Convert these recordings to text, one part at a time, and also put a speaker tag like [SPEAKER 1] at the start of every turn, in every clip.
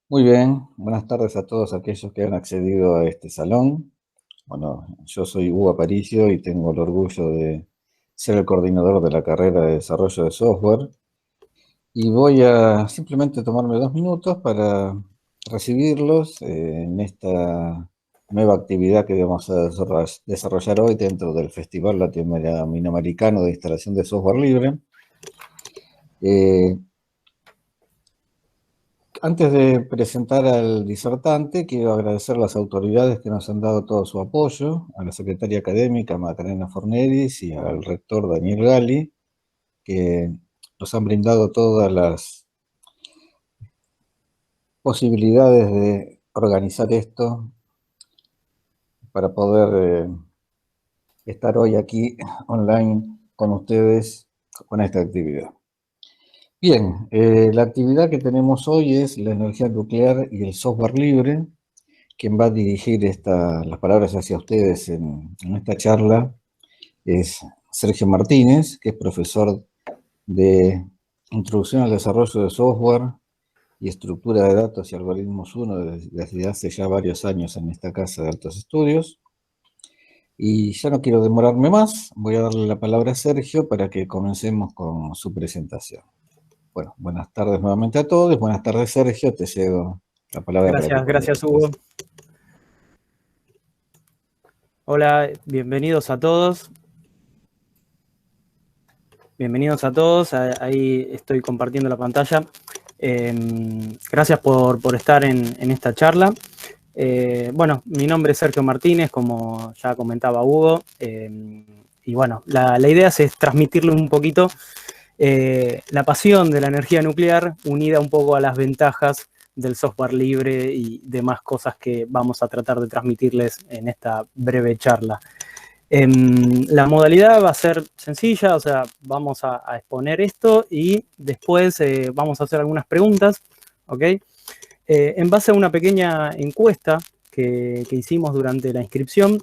[SPEAKER 1] Muy bien, buenas tardes a todos aquellos que han accedido a este salón. Bueno, yo soy Hugo Aparicio y tengo el orgullo de ser el coordinador de la carrera de desarrollo de software. Y voy a simplemente tomarme 2 minutos para recibirlos en esta nueva actividad que vamos a desarrollar hoy dentro del Festival Latinoamericano de Instalación de Software Libre. Eh, Antes de presentar al disertante, quiero agradecer a las autoridades que nos han dado todo su apoyo, a la secretaria académica Macarena Forneris y al rector Daniel Gali, que nos han brindado todas las posibilidades de organizar esto para poder estar hoy aquí online con ustedes con esta actividad. Bien, la actividad que tenemos hoy es la energía nuclear y el software libre. Quien va a dirigir las palabras hacia ustedes en esta charla es Sergio Martínez, que es profesor de Introducción al Desarrollo de Software y Estructura de Datos y Algoritmos 1 desde hace ya varios años en esta casa de altos estudios. Y ya no quiero demorarme más, voy a darle la palabra a Sergio para que comencemos con su presentación. Bueno, buenas tardes nuevamente a todos. Buenas tardes, Sergio. Te cedo la palabra para que
[SPEAKER 2] Gracias,
[SPEAKER 1] comiences.
[SPEAKER 2] Hugo. Hola, bienvenidos a todos. Bienvenidos a todos. Ahí estoy compartiendo la pantalla. Gracias por estar en esta charla. Bueno, mi nombre es Sergio Martínez, como ya comentaba Hugo. Y bueno, la idea es transmitirle un poquito la pasión de la energía nuclear unida un poco a las ventajas del software libre y demás cosas que vamos a tratar de transmitirles en esta breve charla. La modalidad va a ser sencilla, o sea, vamos a exponer esto y después vamos a hacer algunas preguntas, ¿ok? En base a una pequeña encuesta que hicimos durante la inscripción,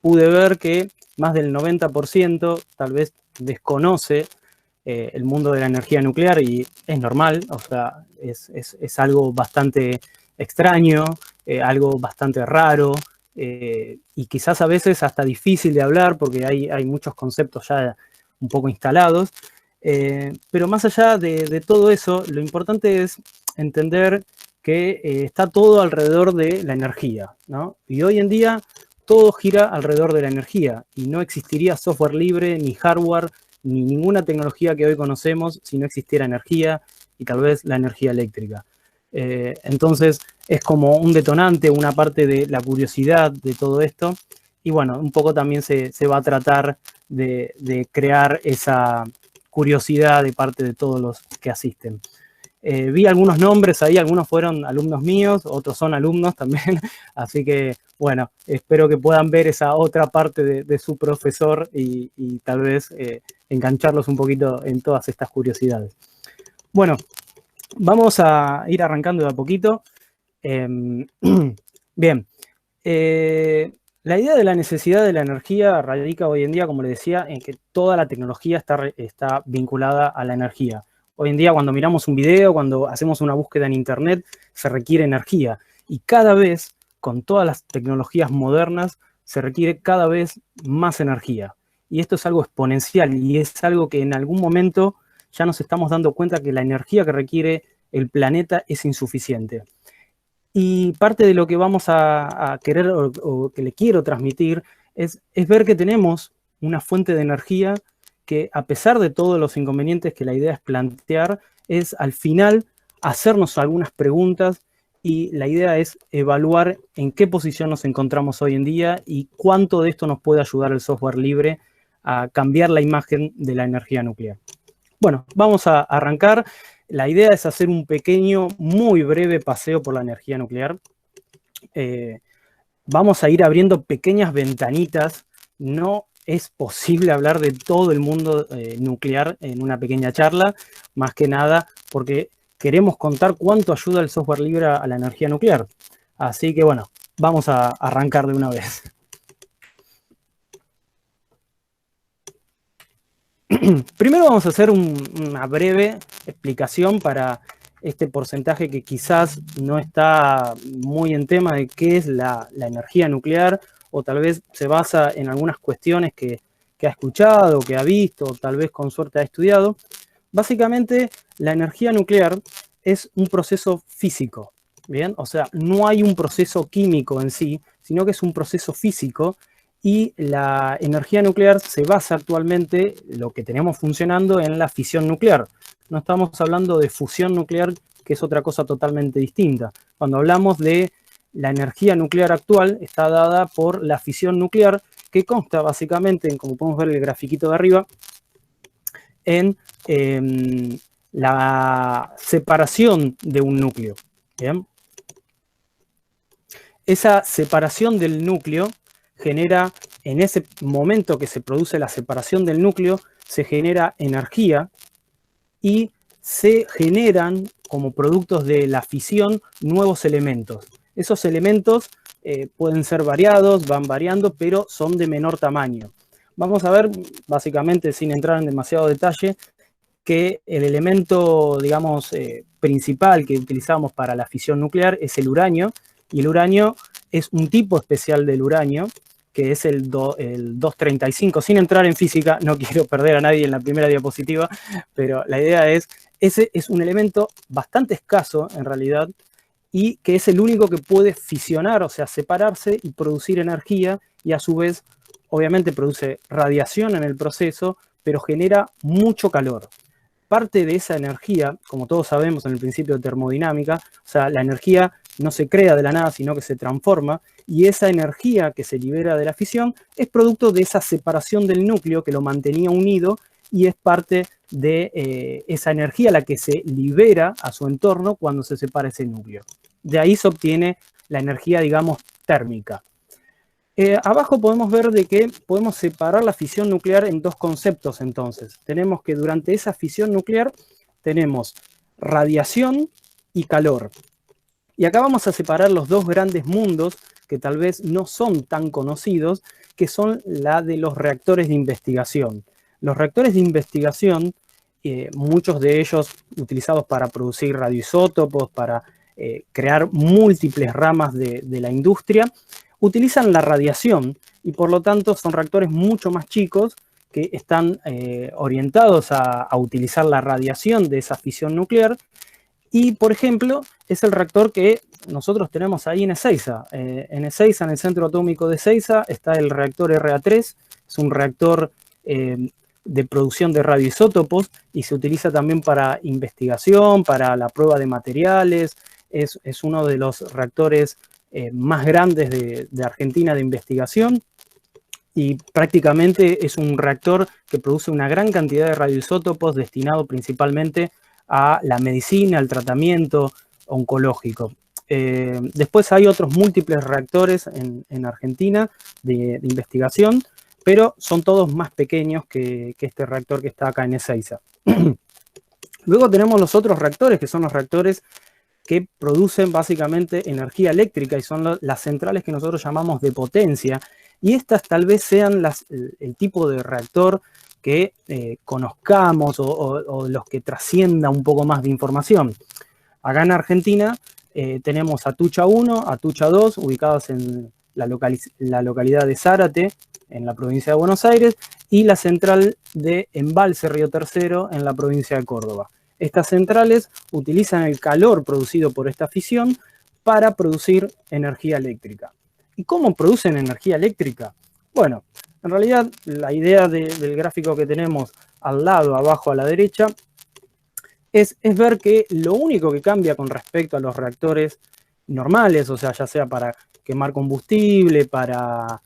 [SPEAKER 2] pude ver que más del 90% tal vez desconoce el mundo de la energía nuclear y es normal, o sea, es algo bastante extraño, algo bastante raro y quizás a veces hasta difícil de hablar porque hay muchos conceptos ya un poco instalados. Pero más allá de todo eso, lo importante es entender que está todo alrededor de la energía, ¿no? Y hoy en día todo gira alrededor de la energía y no existiría software libre ni hardware ni ninguna tecnología que hoy conocemos si no existiera energía y tal vez la energía eléctrica. Entonces es como un detonante, una parte de la curiosidad de todo esto y bueno, un poco también se va a tratar de crear esa curiosidad de parte de todos los que asisten. Vi algunos nombres ahí, algunos fueron alumnos míos, otros son alumnos también, así que bueno, espero que puedan ver esa otra parte de su profesor y tal vez engancharlos un poquito en todas estas curiosidades. Bueno, vamos a ir arrancando de a poquito. Bien, la idea de la necesidad de la energía radica hoy en día, como les decía, en que toda la tecnología está vinculada a la energía. Hoy en día cuando miramos un video, cuando hacemos una búsqueda en internet, se requiere energía. Y cada vez, con todas las tecnologías modernas, se requiere cada vez más energía. Y esto es algo exponencial y es algo que en algún momento ya nos estamos dando cuenta que la energía que requiere el planeta es insuficiente. Y parte de lo que vamos a querer o que le quiero transmitir es ver que tenemos una fuente de energía que, a pesar de todos los inconvenientes que la idea es plantear, es al final hacernos algunas preguntas y la idea es evaluar en qué posición nos encontramos hoy en día y cuánto de esto nos puede ayudar el software libre a cambiar la imagen de la energía nuclear. Bueno, vamos a arrancar. La idea es hacer un pequeño, muy breve paseo por la energía nuclear. Vamos a ir abriendo pequeñas ventanitas. No es posible hablar de todo el mundo nuclear en una pequeña charla, más que nada porque queremos contar cuánto ayuda el software libre a la energía nuclear. Así que bueno, vamos a arrancar de una vez. Primero vamos a hacer una breve explicación para este porcentaje que quizás no está muy en tema de qué es la energía nuclear, o tal vez se basa en algunas cuestiones que ha escuchado, que ha visto, o tal vez con suerte ha estudiado. Básicamente, la energía nuclear es un proceso físico, ¿bien? O sea, no hay un proceso químico en sí, sino que es un proceso físico, y la energía nuclear se basa actualmente, lo que tenemos funcionando, en la fisión nuclear. No estamos hablando de fusión nuclear, que es otra cosa totalmente distinta. Cuando hablamos de la energía nuclear actual, está dada por la fisión nuclear, que consta básicamente, como podemos ver en el grafiquito de arriba, en la separación de un núcleo. ¿Bien? Esa separación del núcleo genera, en ese momento que se produce la separación del núcleo, se genera energía y se generan, como productos de la fisión, nuevos elementos. Esos elementos pueden ser variados, van variando, pero son de menor tamaño. Vamos a ver, básicamente, sin entrar en demasiado detalle, que el elemento, digamos, principal que utilizamos para la fisión nuclear es el uranio, y el uranio es un tipo especial del uranio, que es el 235. Sin entrar en física, no quiero perder a nadie en la primera diapositiva, pero la idea es, ese es un elemento bastante escaso en realidad, y que es el único que puede fisionar, o sea, separarse y producir energía, y a su vez, obviamente, produce radiación en el proceso, pero genera mucho calor. Parte de esa energía, como todos sabemos en el principio de termodinámica, o sea, la energía no se crea de la nada, sino que se transforma, y esa energía que se libera de la fisión es producto de esa separación del núcleo que lo mantenía unido, y es parte de esa energía la que se libera a su entorno cuando se separa ese núcleo. De ahí se obtiene la energía, digamos, térmica. Abajo podemos ver de que podemos separar la fisión nuclear en dos conceptos entonces. Tenemos que durante esa fisión nuclear tenemos radiación y calor. Y acá vamos a separar los dos grandes mundos que tal vez no son tan conocidos, que son la de los reactores de investigación. Los reactores de investigación, muchos de ellos utilizados para producir radioisótopos, para crear múltiples ramas de la industria, utilizan la radiación, y por lo tanto son reactores mucho más chicos que están orientados a utilizar la radiación de esa fisión nuclear. Y, por ejemplo, es el reactor que nosotros tenemos ahí en Ezeiza. En Ezeiza, en el centro atómico de Ezeiza, está el reactor RA3. Es un reactor de producción de radioisótopos, y se utiliza también para investigación, para la prueba de materiales. Es uno de los reactores más grandes de Argentina de investigación, y prácticamente es un reactor que produce una gran cantidad de radioisótopos destinado principalmente a la medicina, al tratamiento oncológico. Después hay otros múltiples reactores en Argentina de investigación, pero son todos más pequeños que este reactor que está acá en Ezeiza. Luego tenemos los otros reactores, que son los reactores que producen básicamente energía eléctrica, y son las centrales que nosotros llamamos de potencia, y estas tal vez sean el tipo de reactor que conozcamos, o los que trascienda un poco más de información. Acá en Argentina tenemos Atucha 1, Atucha 2, ubicados en la localidad de Zárate, en la provincia de Buenos Aires, y la central de Embalse Río Tercero, en la provincia de Córdoba. Estas centrales utilizan el calor producido por esta fisión para producir energía eléctrica. ¿Y cómo producen energía eléctrica? Bueno, en realidad la idea del gráfico que tenemos al lado, abajo a la derecha, es ver que lo único que cambia con respecto a los reactores normales, o sea, ya sea para quemar combustible, para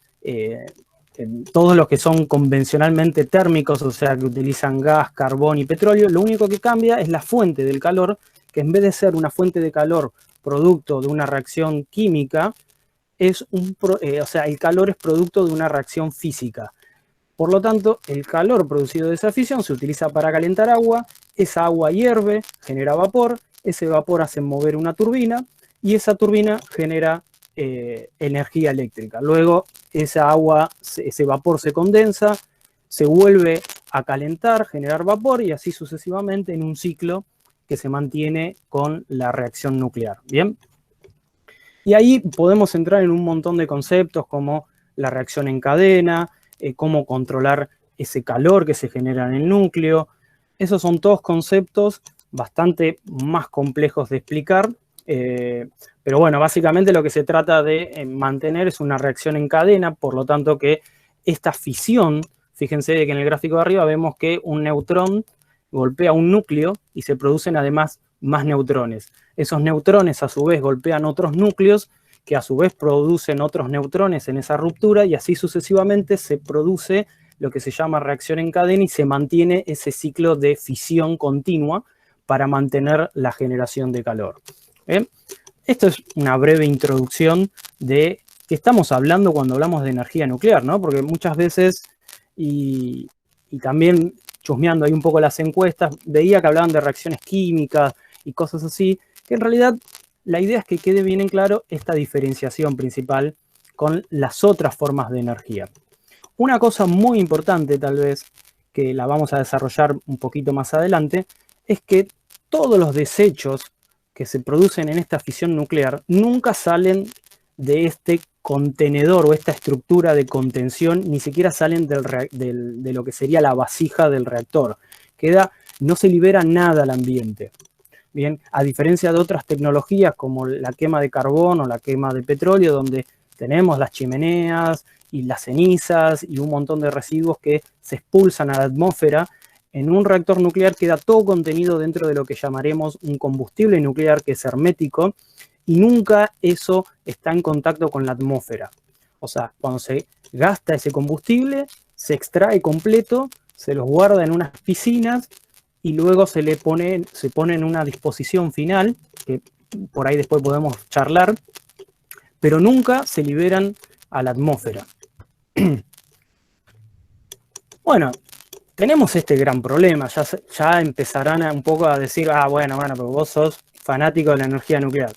[SPEAKER 2] todos los que son convencionalmente térmicos, o sea, que utilizan gas, carbón y petróleo, lo único que cambia es la fuente del calor, que en vez de ser una fuente de calor producto de una reacción química, o sea, el calor es producto de una reacción física. Por lo tanto, el calor producido de esa fisión se utiliza para calentar agua, esa agua hierve, genera vapor, ese vapor hace mover una turbina, y esa turbina genera energía eléctrica. Luego esa agua, ese vapor se condensa, se vuelve a calentar, generar vapor, y así sucesivamente en un ciclo que se mantiene con la reacción nuclear. ¿Bien? Y ahí podemos entrar en un montón de conceptos como la reacción en cadena, cómo controlar ese calor que se genera en el núcleo. Esos son todos conceptos bastante más complejos de explicar, pero bueno, básicamente lo que se trata de mantener es una reacción en cadena, por lo tanto que esta fisión, fíjense que en el gráfico de arriba vemos que un neutrón golpea un núcleo y se producen además más neutrones. Esos neutrones a su vez golpean otros núcleos que a su vez producen otros neutrones en esa ruptura y así sucesivamente se produce lo que se llama reacción en cadena y se mantiene ese ciclo de fisión continua para mantener la generación de calor. ¿Bien? Esto es una breve introducción de qué estamos hablando cuando hablamos de energía nuclear, ¿no? Porque muchas veces, y también chusmeando ahí un poco las encuestas, veía que hablaban de reacciones químicas y cosas así, que en realidad la idea es que quede bien en claro esta diferenciación principal con las otras formas de energía. Una cosa muy importante, tal vez, que la vamos a desarrollar un poquito más adelante, es que todos los desechos que se producen en esta fisión nuclear nunca salen de este contenedor o esta estructura de contención, ni siquiera salen de lo que sería la vasija del reactor. No se libera nada al ambiente. Bien, a diferencia de otras tecnologías como la quema de carbón o la quema de petróleo, donde tenemos las chimeneas y las cenizas y un montón de residuos que se expulsan a la atmósfera, en un reactor nuclear queda todo contenido dentro de lo que llamaremos un combustible nuclear que es hermético y nunca eso está en contacto con la atmósfera. O sea, cuando se gasta ese combustible, se extrae completo, se los guarda en unas piscinas y luego se pone en una disposición final, que por ahí después podemos charlar, pero nunca se liberan a la atmósfera. Bueno, tenemos este gran problema, ya empezarán un poco a decir, bueno, pero vos sos fanático de la energía nuclear.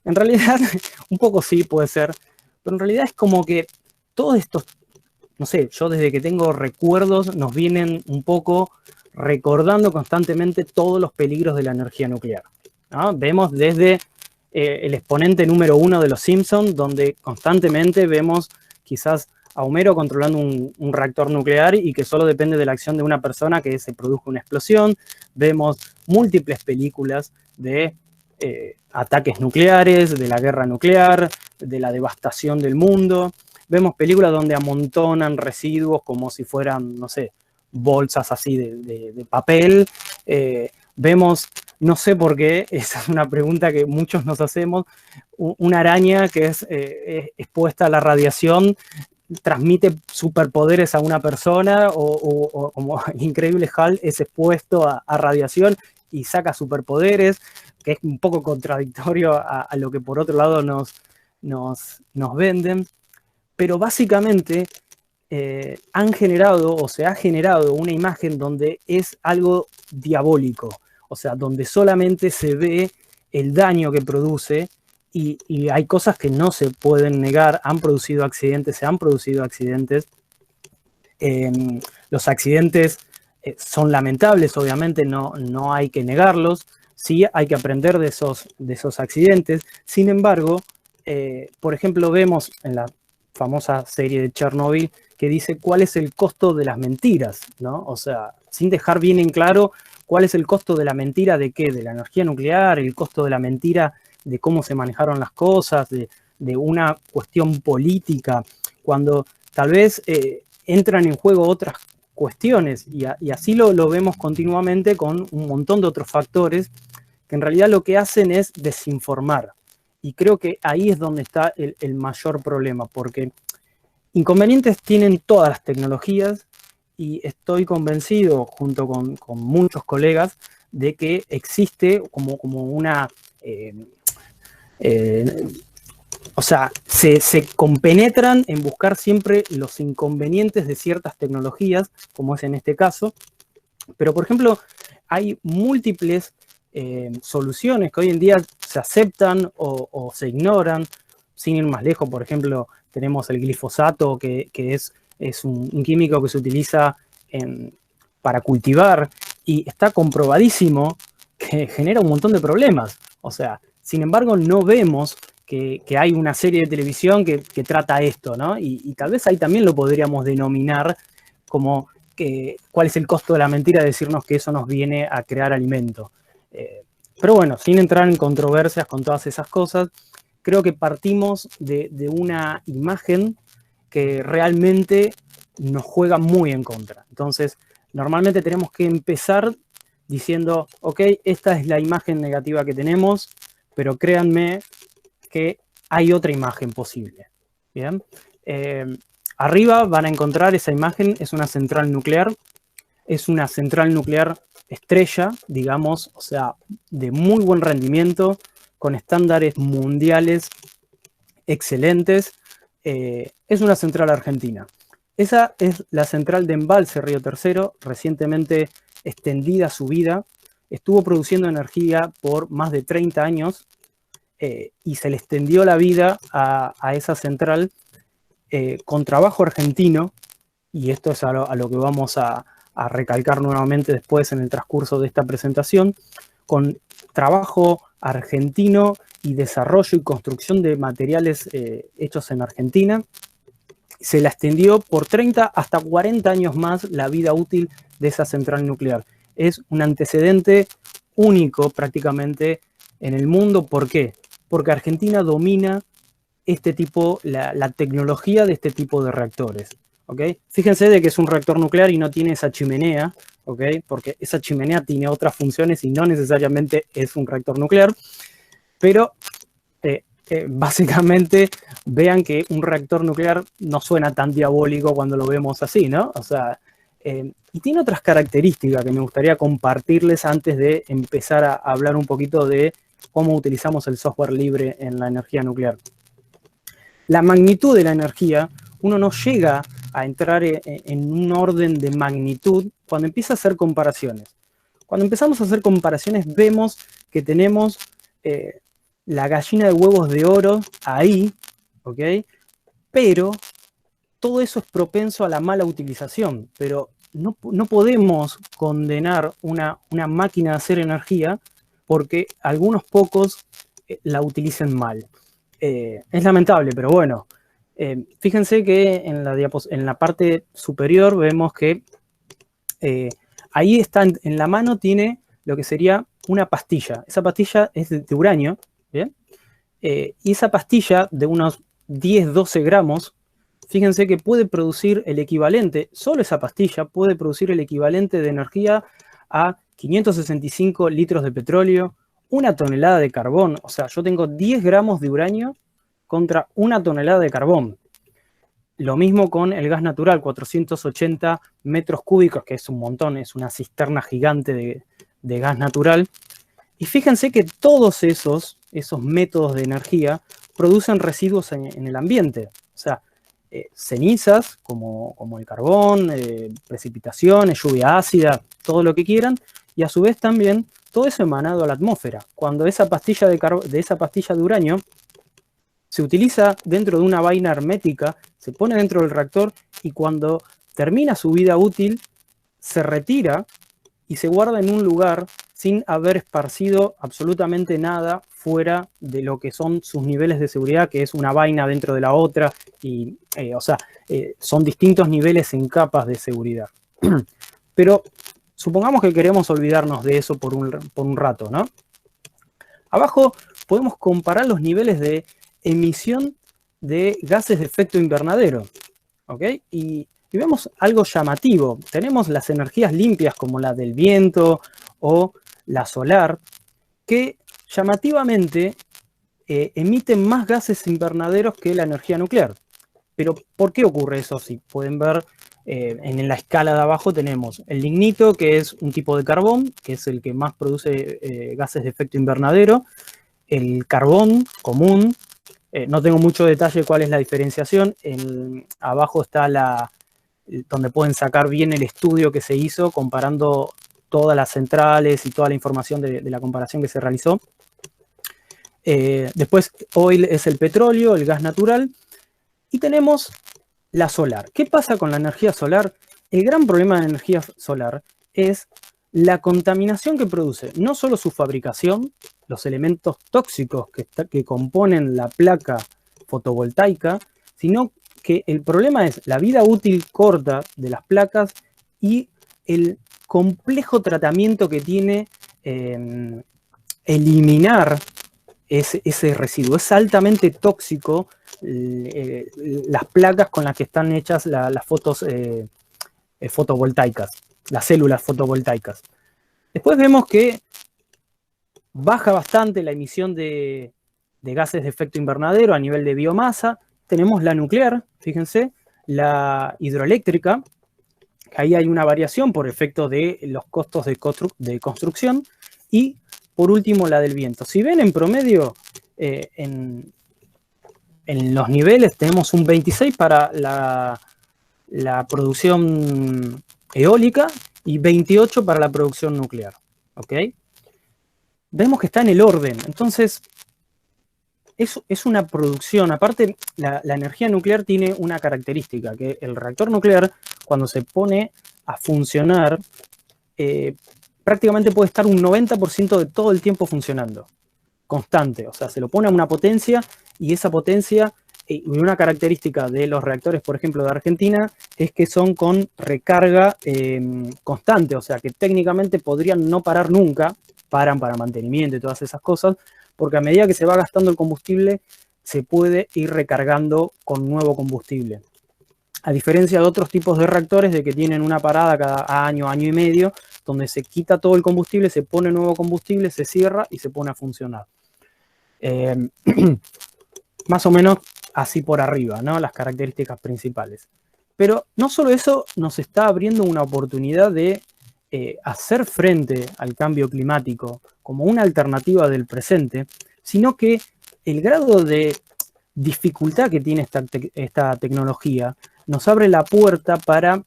[SPEAKER 2] En realidad, un poco sí puede ser, pero en realidad es como que todos estos, no sé, yo desde que tengo recuerdos nos vienen un poco recordando constantemente todos los peligros de la energía nuclear, ¿no? Vemos desde el exponente número 1 de los Simpsons, donde constantemente vemos quizás a Homero controlando un reactor nuclear y que solo depende de la acción de una persona que se produzca una explosión. Vemos múltiples películas de ataques nucleares, de la guerra nuclear, de la devastación del mundo. Vemos películas donde amontonan residuos como si fueran, no sé, bolsas así de papel. Vemos, no sé por qué, esa es una pregunta que muchos nos hacemos, una araña que es expuesta a la radiación transmite superpoderes a una persona o como Increíble Hulk es expuesto a radiación y saca superpoderes, que es un poco contradictorio a lo que por otro lado nos venden, pero básicamente han generado o se ha generado una imagen donde es algo diabólico, o sea, donde solamente se ve el daño que produce y hay cosas que no se pueden negar, se han producido accidentes. Los accidentes son lamentables, obviamente, no hay que negarlos, sí hay que aprender de esos accidentes. Sin embargo, por ejemplo, vemos en la famosa serie de Chernobyl que dice cuál es el costo de las mentiras, ¿no? O sea, sin dejar bien en claro cuál es el costo de la mentira de qué, de la energía nuclear, el costo de la mentira de cómo se manejaron las cosas, de una cuestión política, cuando tal vez entran en juego otras cuestiones y así lo vemos continuamente con un montón de otros factores que en realidad lo que hacen es desinformar. Y creo que ahí es donde está el mayor problema, porque inconvenientes tienen todas las tecnologías y estoy convencido, junto con muchos colegas, de que existe como una... o sea, se compenetran en buscar siempre los inconvenientes de ciertas tecnologías, como es en este caso, pero por ejemplo, hay múltiples soluciones que hoy en día se aceptan o se ignoran, sin ir más lejos. Por ejemplo, tenemos el glifosato, que es un químico que se utiliza para cultivar, y está comprobadísimo que genera un montón de problemas. O sea, sin embargo, no vemos que hay una serie de televisión que trata esto, ¿no? Y tal vez ahí también lo podríamos denominar como cuál es el costo de la mentira, decirnos que eso nos viene a crear alimento. Pero bueno, sin entrar en controversias con todas esas cosas, creo que partimos de una imagen que realmente nos juega muy en contra. Entonces, normalmente tenemos que empezar diciendo, ok, esta es la imagen negativa que tenemos, pero créanme que hay otra imagen posible. Bien. Arriba van a encontrar esa imagen, es una central nuclear. Es una central nuclear estrella, digamos, o sea, de muy buen rendimiento, con estándares mundiales excelentes. Es una central argentina. Esa es la central de embalse Río Tercero, recientemente extendida su vida. Estuvo produciendo energía por más de 30 años y se le extendió la vida a esa central con trabajo argentino, y esto es a lo que vamos a recalcar nuevamente después en el transcurso de esta presentación, con trabajo argentino y desarrollo y construcción de materiales hechos en Argentina. Se la extendió por 30 hasta 40 años más la vida útil de esa central nuclear. Es un antecedente único prácticamente en el mundo. ¿Por qué? Porque Argentina domina este tipo, la tecnología de este tipo de reactores. ¿Okay? Fíjense de que es un reactor nuclear y no tiene esa chimenea, ¿okay? Porque esa chimenea tiene otras funciones y no necesariamente es un reactor nuclear, pero básicamente vean que un reactor nuclear no suena tan diabólico cuando lo vemos así, ¿no? O sea, y tiene otras características que me gustaría compartirles antes de empezar a hablar un poquito de cómo utilizamos el software libre en la energía nuclear. La magnitud de la energía, uno no llega a entrar en un orden de magnitud cuando empieza a hacer comparaciones. Cuando empezamos a hacer comparaciones vemos que tenemos la gallina de huevos de oro ahí, ¿ok? Pero todo eso es propenso a la mala utilización, pero no podemos condenar una máquina de hacer energía porque algunos pocos la utilicen mal. Es lamentable, pero bueno. Fíjense que en la parte superior vemos que ahí está en la mano, tiene lo que sería una pastilla. Esa pastilla es de uranio, ¿bien? Y esa pastilla de unos 10-12 gramos, fíjense que puede producir el equivalente, solo esa pastilla puede producir el equivalente de energía a 565 litros de petróleo, 1 tonelada de carbón. O sea, yo tengo 10 gramos de uranio contra 1 tonelada de carbón. Lo mismo con el gas natural, 480 metros cúbicos, que es un montón, es una cisterna gigante de gas natural. Y fíjense que todos esos métodos de energía producen residuos en el ambiente. O sea, cenizas como el carbón, precipitaciones, lluvia ácida, todo lo que quieran, y a su vez también todo eso emanado a la atmósfera. Cuando esa pastilla esa pastilla de uranio se utiliza dentro de una vaina hermética, se pone dentro del reactor y cuando termina su vida útil, se retira y se guarda en un lugar sin haber esparcido absolutamente nada fuera de lo que son sus niveles de seguridad, que es una vaina dentro de la otra, y son distintos niveles en capas de seguridad. Pero supongamos que queremos olvidarnos de eso por un rato, ¿no? Abajo podemos comparar los niveles de emisión de gases de efecto invernadero, ¿ok? Y vemos algo llamativo. Tenemos las energías limpias como la del viento o la solar, que llamativamente emiten más gases invernaderos que la energía nuclear. Pero ¿por qué ocurre eso? Si pueden ver en la escala de abajo tenemos el lignito, que es un tipo de carbón, que es el que más produce gases de efecto invernadero, el carbón común. No tengo mucho detalle cuál es la diferenciación. Abajo está donde pueden sacar bien el estudio que se hizo comparando todas las centrales y toda la información de la comparación que se realizó. Después, oil es el petróleo, el gas natural. Y tenemos la solar. ¿Qué pasa con la energía solar? El gran problema de la energía solar es la contaminación que produce, no solo su fabricación, los elementos tóxicos que componen la placa fotovoltaica, sino que el problema es la vida útil corta de las placas y el complejo tratamiento que tiene eliminar ese residuo. Es altamente tóxico las placas con las que están hechas las fotos fotovoltaicas, las células fotovoltaicas. Después vemos que baja bastante la emisión de gases de efecto invernadero a nivel de biomasa. Tenemos la nuclear, fíjense, la hidroeléctrica, que ahí hay una variación por efecto de los costos de construcción, y por último la del viento. Si ven en promedio, en los niveles tenemos un 26 para la producción eólica y 28 para la producción nuclear. ¿Ok? Vemos que está en el orden. Entonces, es una producción. Aparte, la energía nuclear tiene una característica, que el reactor nuclear, cuando se pone a funcionar, prácticamente puede estar un 90% de todo el tiempo funcionando, constante. O sea, se lo pone a una potencia y esa potencia, y una característica de los reactores, por ejemplo, de Argentina, es que son con recarga constante. O sea, que técnicamente podrían no parar nunca, paran para mantenimiento y todas esas cosas, porque a medida que se va gastando el combustible, se puede ir recargando con nuevo combustible. A diferencia de otros tipos de reactores de que tienen una parada cada año, año y medio, donde se quita todo el combustible, se pone nuevo combustible, se cierra y se pone a funcionar. Más o menos así por arriba, ¿no? Las características principales. Pero no solo eso nos está abriendo una oportunidad de hacer frente al cambio climático como una alternativa del presente, sino que el grado de dificultad que tiene esta tecnología nos abre la puerta para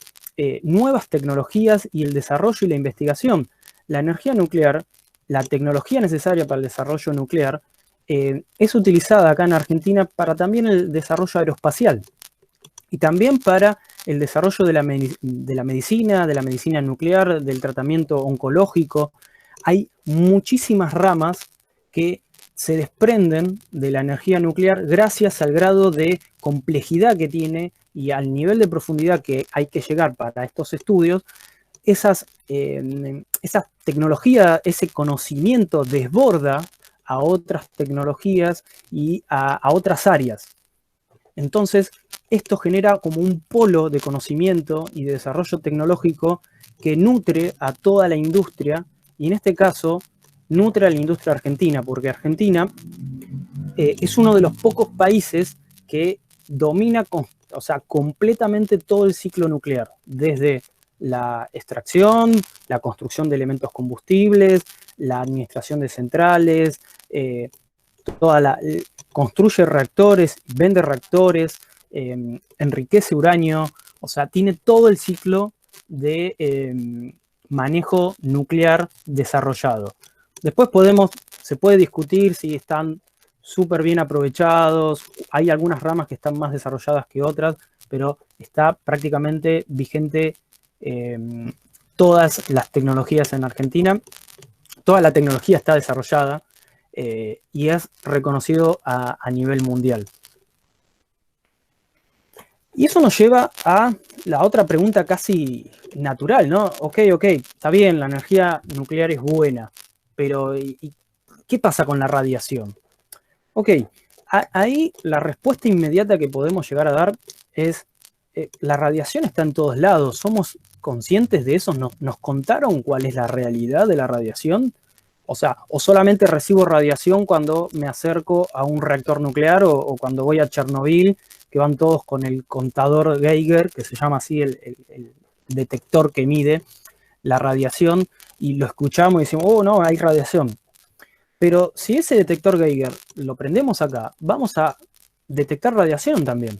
[SPEAKER 2] nuevas tecnologías y el desarrollo y la investigación. La energía nuclear, la tecnología necesaria para el desarrollo nuclear, es utilizada acá en Argentina para también el desarrollo aeroespacial y también para el desarrollo de la medicina nuclear, del tratamiento oncológico. Hay muchísimas ramas que se desprenden de la energía nuclear gracias al grado de complejidad que tiene y al nivel de profundidad que hay que llegar para estos estudios. Esa tecnología, ese conocimiento desborda a otras tecnologías y a otras áreas. Entonces, esto genera como un polo de conocimiento y de desarrollo tecnológico que nutre a toda la industria, y en este caso nutre a la industria argentina, porque Argentina es uno de los pocos países que domina completamente todo el ciclo nuclear, desde la extracción, la construcción de elementos combustibles, la administración de centrales, construye reactores, vende reactores, enriquece uranio, o sea, tiene todo el ciclo de manejo nuclear desarrollado. Después se puede discutir si están súper bien aprovechados, hay algunas ramas que están más desarrolladas que otras, pero está prácticamente vigente todas las tecnologías en Argentina, toda la tecnología está desarrollada y es reconocido a nivel mundial. Y eso nos lleva a la otra pregunta casi natural, ¿no? Ok, está bien, la energía nuclear es buena, pero ¿y qué pasa con la radiación? Ok, ahí la respuesta inmediata que podemos llegar a dar es, la radiación está en todos lados, ¿somos conscientes de eso? ¿Nos contaron cuál es la realidad de la radiación? O sea, o solamente recibo radiación cuando me acerco a un reactor nuclear o cuando voy a Chernobyl, que van todos con el contador Geiger, que se llama así el detector que mide la radiación, y lo escuchamos y decimos, oh no, hay radiación. Pero si ese detector Geiger lo prendemos acá, vamos a detectar radiación también.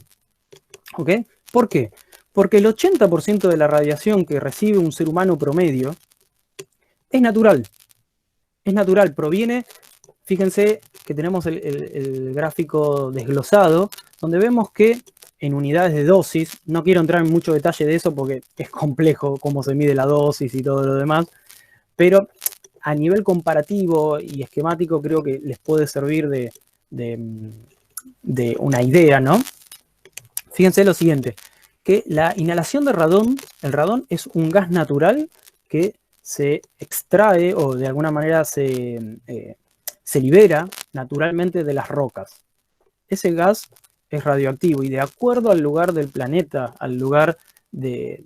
[SPEAKER 2] ¿Ok? ¿Por qué? Porque el 80% de la radiación que recibe un ser humano promedio es natural. Es natural, proviene, fíjense que tenemos el gráfico desglosado, donde vemos que en unidades de dosis, no quiero entrar en mucho detalle de eso porque es complejo cómo se mide la dosis y todo lo demás, pero a nivel comparativo y esquemático creo que les puede servir de una idea, ¿no? Fíjense lo siguiente, que la inhalación de radón, el radón es un gas natural que se extrae o de alguna manera se libera naturalmente de las rocas. Ese gas es radioactivo y de acuerdo al lugar del planeta, al lugar de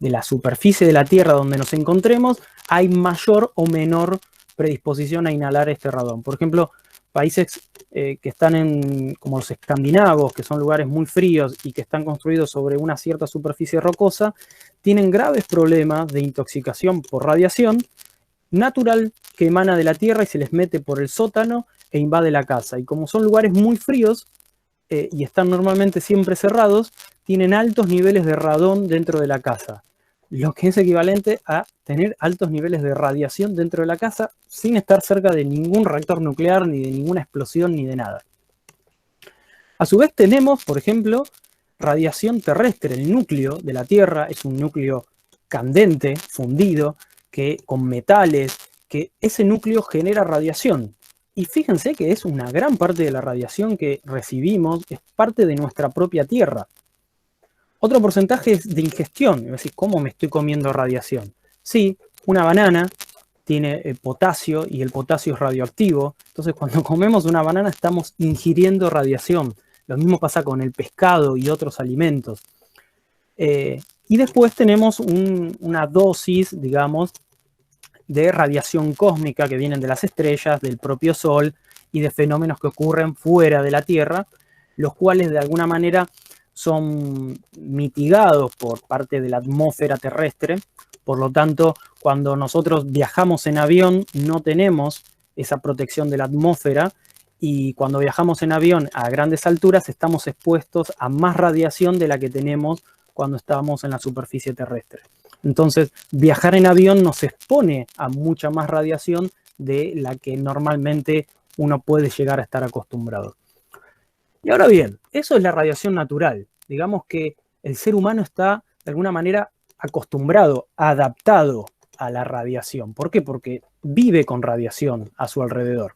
[SPEAKER 2] la superficie de la Tierra donde nos encontremos, hay mayor o menor predisposición a inhalar este radón. Por ejemplo, países que están como los escandinavos, que son lugares muy fríos y que están construidos sobre una cierta superficie rocosa, tienen graves problemas de intoxicación por radiación natural que emana de la Tierra y se les mete por el sótano e invade la casa. Y como son lugares muy fríos y están normalmente siempre cerrados, tienen altos niveles de radón dentro de la casa, lo que es equivalente a tener altos niveles de radiación dentro de la casa sin estar cerca de ningún reactor nuclear, ni de ninguna explosión, ni de nada. A su vez tenemos, por ejemplo, radiación terrestre. El núcleo de la Tierra es un núcleo candente, fundido, que con metales, que ese núcleo genera radiación. Y fíjense que es una gran parte de la radiación que recibimos, es parte de nuestra propia Tierra. Otro porcentaje es de ingestión. Es decir, ¿cómo me estoy comiendo radiación? Sí, una banana tiene potasio y el potasio es radioactivo. Entonces, cuando comemos una banana estamos ingiriendo radiación. Lo mismo pasa con el pescado y otros alimentos. Y después tenemos una dosis, digamos, de radiación cósmica que vienen de las estrellas, del propio Sol y de fenómenos que ocurren fuera de la Tierra, los cuales de alguna manera son mitigados por parte de la atmósfera terrestre. Por lo tanto, cuando nosotros viajamos en avión no tenemos esa protección de la atmósfera y cuando viajamos en avión a grandes alturas estamos expuestos a más radiación de la que tenemos cuando estamos en la superficie terrestre. Entonces, viajar en avión nos expone a mucha más radiación de la que normalmente uno puede llegar a estar acostumbrado. Y ahora bien, eso es la radiación natural. Digamos que el ser humano está de alguna manera acostumbrado, adaptado a la radiación. ¿Por qué? Porque vive con radiación a su alrededor.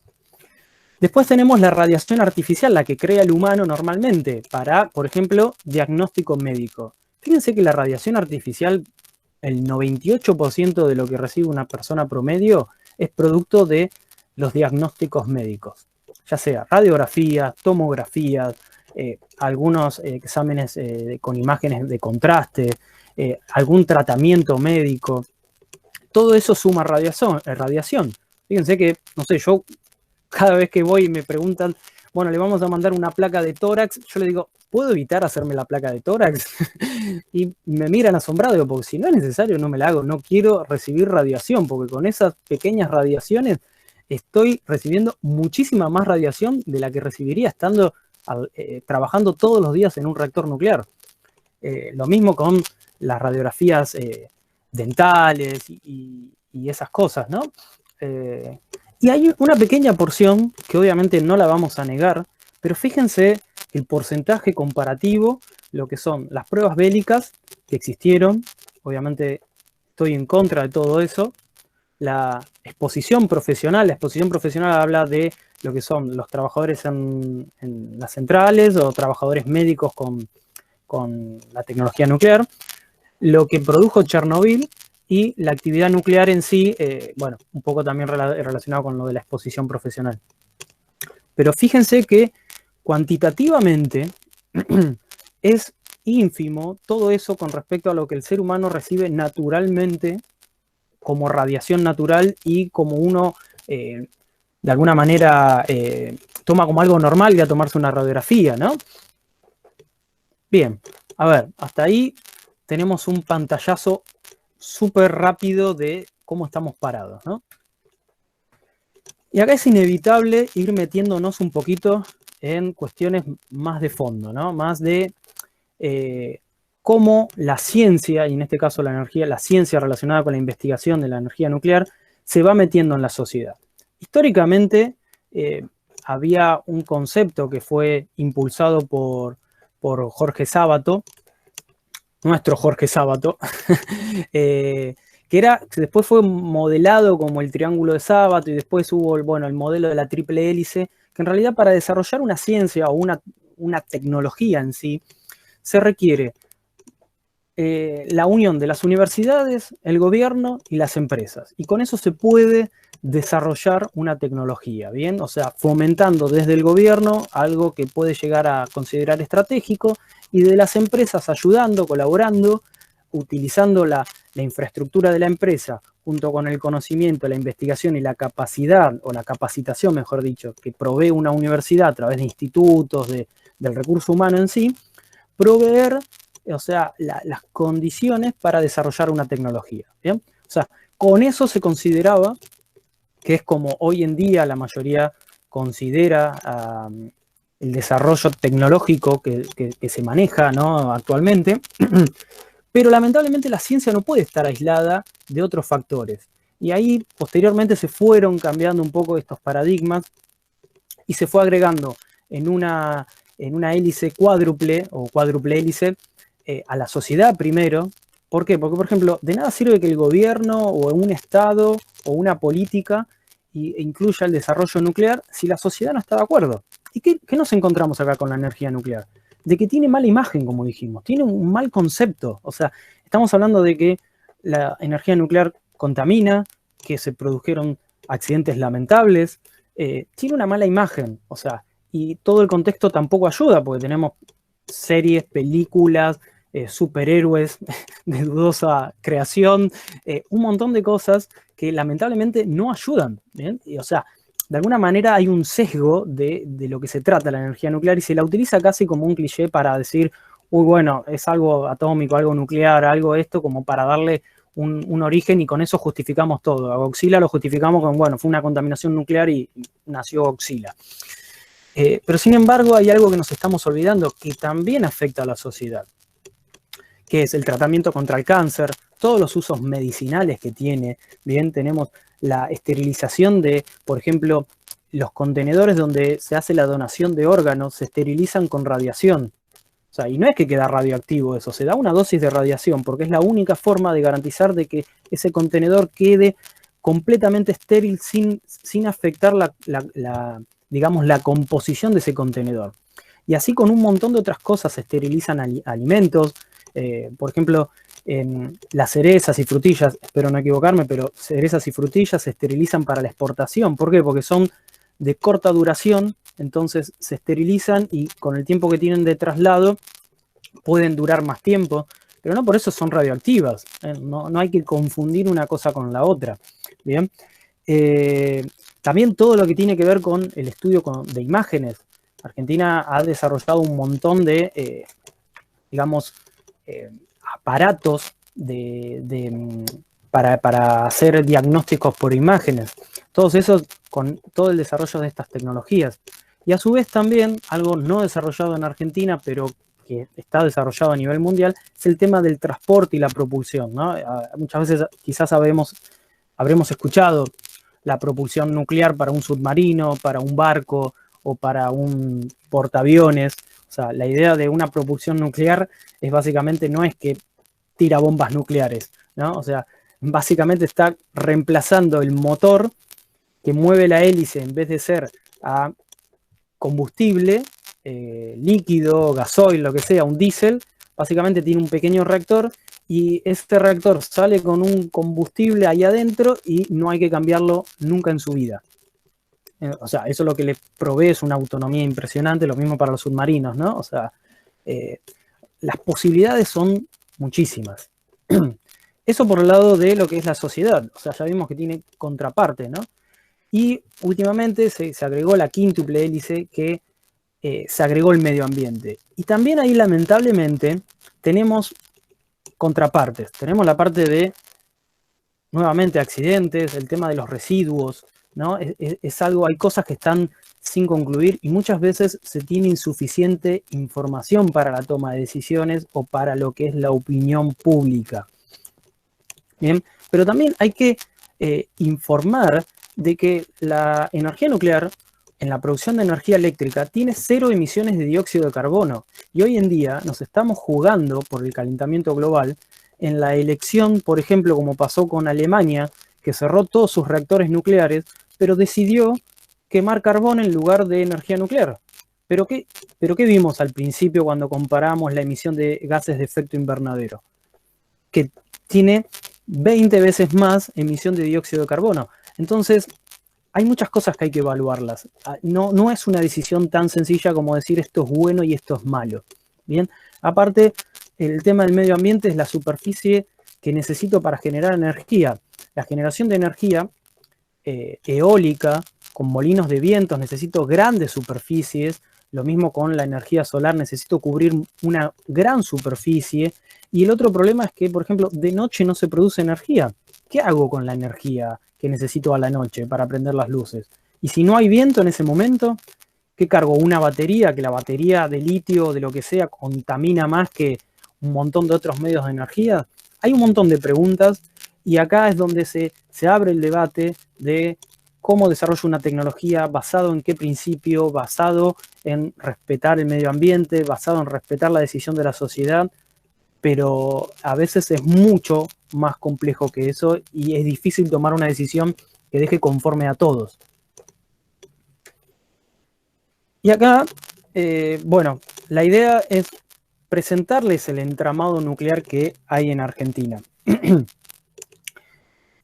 [SPEAKER 2] Después tenemos la radiación artificial, la que crea el humano normalmente para, por ejemplo, diagnóstico médico. Fíjense que la radiación artificial, el 98% de lo que recibe una persona promedio es producto de los diagnósticos médicos, ya sea radiografías, tomografías, algunos exámenes con imágenes de contraste, algún tratamiento médico. Todo eso suma radiación. Fíjense que, no sé, yo cada vez que voy y me preguntan, bueno, le vamos a mandar una placa de tórax, yo le digo, ¿puedo evitar hacerme la placa de tórax? Y me miran asombrado, porque si no es necesario no me la hago, no quiero recibir radiación, porque con esas pequeñas radiaciones estoy recibiendo muchísima más radiación de la que recibiría estando trabajando todos los días en un reactor nuclear. Lo mismo con las radiografías dentales y esas cosas, ¿no? Y hay una pequeña porción que obviamente no la vamos a negar, pero fíjense el porcentaje comparativo, lo que son las pruebas bélicas que existieron. Obviamente estoy en contra de todo eso. La exposición profesional habla de lo que son los trabajadores en las centrales o trabajadores médicos con la tecnología nuclear, lo que produjo Chernobyl y la actividad nuclear en sí, bueno, un poco también relacionado con lo de la exposición profesional. Pero fíjense que cuantitativamente es ínfimo todo eso con respecto a lo que el ser humano recibe naturalmente como radiación natural y como uno de alguna manera toma como algo normal ir a tomarse una radiografía, ¿no? Bien, a ver, hasta ahí tenemos un pantallazo súper rápido de cómo estamos parados, ¿no? Y acá es inevitable ir metiéndonos un poquito en cuestiones más de fondo, ¿no? Más de cómo la ciencia, y en este caso la ciencia relacionada con la investigación de la energía nuclear, se va metiendo en la sociedad. Históricamente había un concepto que fue impulsado por Jorge Sábato, nuestro Jorge Sábato, que después fue modelado como el triángulo de Sábato y después hubo, bueno, el modelo de la triple hélice, que en realidad para desarrollar una ciencia o una tecnología en sí, se requiere la unión de las universidades, el gobierno y las empresas. Y con eso se puede desarrollar una tecnología, ¿bien? O sea, fomentando desde el gobierno algo que puede llegar a considerar estratégico y de las empresas ayudando, colaborando, utilizando la infraestructura de la empresa junto con el conocimiento, la investigación y la capacidad, o la capacitación, mejor dicho, que provee una universidad a través de institutos, del recurso humano en sí, proveer, o sea, las condiciones para desarrollar una tecnología, ¿bien? O sea, con eso se consideraba, que es como hoy en día la mayoría considera el desarrollo tecnológico que se maneja, ¿no?, actualmente, pero lamentablemente la ciencia no puede estar aislada de otros factores. Y ahí posteriormente se fueron cambiando un poco estos paradigmas y se fue agregando en una hélice cuádruple o cuádruple hélice a la sociedad primero. ¿Por qué? Porque, por ejemplo, de nada sirve que el gobierno o un Estado o una política incluya el desarrollo nuclear si la sociedad no está de acuerdo. ¿Y qué nos encontramos acá con la energía nuclear? De que tiene mala imagen, como dijimos, tiene un mal concepto. O sea, estamos hablando de que la energía nuclear contamina, que se produjeron accidentes lamentables, tiene una mala imagen, o sea, y todo el contexto tampoco ayuda, porque tenemos series, películas, superhéroes de dudosa creación, un montón de cosas que lamentablemente no ayudan, ¿bien? Y, o sea, de alguna manera hay un sesgo de lo que se trata la energía nuclear y se la utiliza casi como un cliché para decir, uy, bueno, es algo atómico, algo nuclear, algo esto, como para darle un origen y con eso justificamos todo. A Godzilla lo justificamos con, bueno, fue una contaminación nuclear y nació Godzilla. Pero sin embargo hay algo que nos estamos olvidando que también afecta a la sociedad, que es el tratamiento contra el cáncer, todos los usos medicinales que tiene. Bien, tenemos la esterilización de, por ejemplo, los contenedores donde se hace la donación de órganos, se esterilizan con radiación. O sea, y no es que queda radioactivo eso, se da una dosis de radiación, porque es la única forma de garantizar de que ese contenedor quede completamente estéril sin afectar digamos, la composición de ese contenedor. Y así con un montón de otras cosas se esterilizan alimentos, por ejemplo, las cerezas y frutillas, espero no equivocarme, pero cerezas y frutillas se esterilizan para la exportación. ¿Por qué? Porque son de corta duración, entonces se esterilizan y con el tiempo que tienen de traslado pueden durar más tiempo, pero no por eso son radioactivas. No hay que confundir una cosa con la otra. Bien. También todo lo que tiene que ver con el estudio de imágenes. Argentina ha desarrollado un montón de, digamos, aparatos para hacer diagnósticos por imágenes. Todos esos con todo el desarrollo de estas tecnologías. Y a su vez también, algo no desarrollado en Argentina, pero que está desarrollado a nivel mundial, es el tema del transporte y la propulsión, ¿no? Muchas veces quizás habremos escuchado la propulsión nuclear para un submarino, para un barco o para un portaaviones. O sea, la idea de una propulsión nuclear es básicamente, no es que tira bombas nucleares, ¿no? O sea, básicamente está reemplazando el motor que mueve la hélice, en vez de ser a combustible, líquido, gasoil, lo que sea, un diésel, básicamente tiene un pequeño reactor y este reactor sale con un combustible ahí adentro y no hay que cambiarlo nunca en su vida. O sea, eso lo que le provee es una autonomía impresionante, lo mismo para los submarinos, ¿no? O sea, las posibilidades son muchísimas. Eso por el lado de lo que es la sociedad, o sea, ya vimos que tiene contraparte, ¿no? Y últimamente se agregó la quíntuple hélice, que se agregó el medio ambiente. Y también ahí, lamentablemente, tenemos contrapartes. Tenemos la parte de, nuevamente, accidentes, el tema de los residuos, ¿no? Es algo, hay cosas que están sin concluir y muchas veces se tiene insuficiente información para la toma de decisiones o para lo que es la opinión pública. Bien, pero también hay que informar de que la energía nuclear en la producción de energía eléctrica tiene 0 emisiones de dióxido de carbono y hoy en día nos estamos jugando por el calentamiento global en la elección, por ejemplo, como pasó con Alemania, que cerró todos sus reactores nucleares, pero decidió quemar carbón en lugar de energía nuclear. ¿Pero qué vimos al principio cuando comparamos la emisión de gases de efecto invernadero? Que tiene 20 veces más emisión de dióxido de carbono. Entonces, hay muchas cosas que hay que evaluarlas. No es una decisión tan sencilla como decir esto es bueno y esto es malo. Bien, aparte, el tema del medio ambiente es la superficie que necesito para generar energía. La generación de energía eólica, con molinos de vientos, necesito grandes superficies. Lo mismo con la energía solar, necesito cubrir una gran superficie. Y el otro problema es que, por ejemplo, de noche no se produce energía. ¿Qué hago con la energía que necesito a la noche para prender las luces? Y si no hay viento en ese momento, ¿qué cargo? Una batería, que la batería de litio o de lo que sea contamina más que un montón de otros medios de energía. Hay un montón de preguntas y acá es donde se abre el debate de cómo desarrollo una tecnología, basado en qué principio, basado en respetar el medio ambiente, basado en respetar la decisión de la sociedad, pero a veces es mucho más complejo que eso y es difícil tomar una decisión que deje conforme a todos. Y acá, bueno, la idea es presentarles el entramado nuclear que hay en Argentina.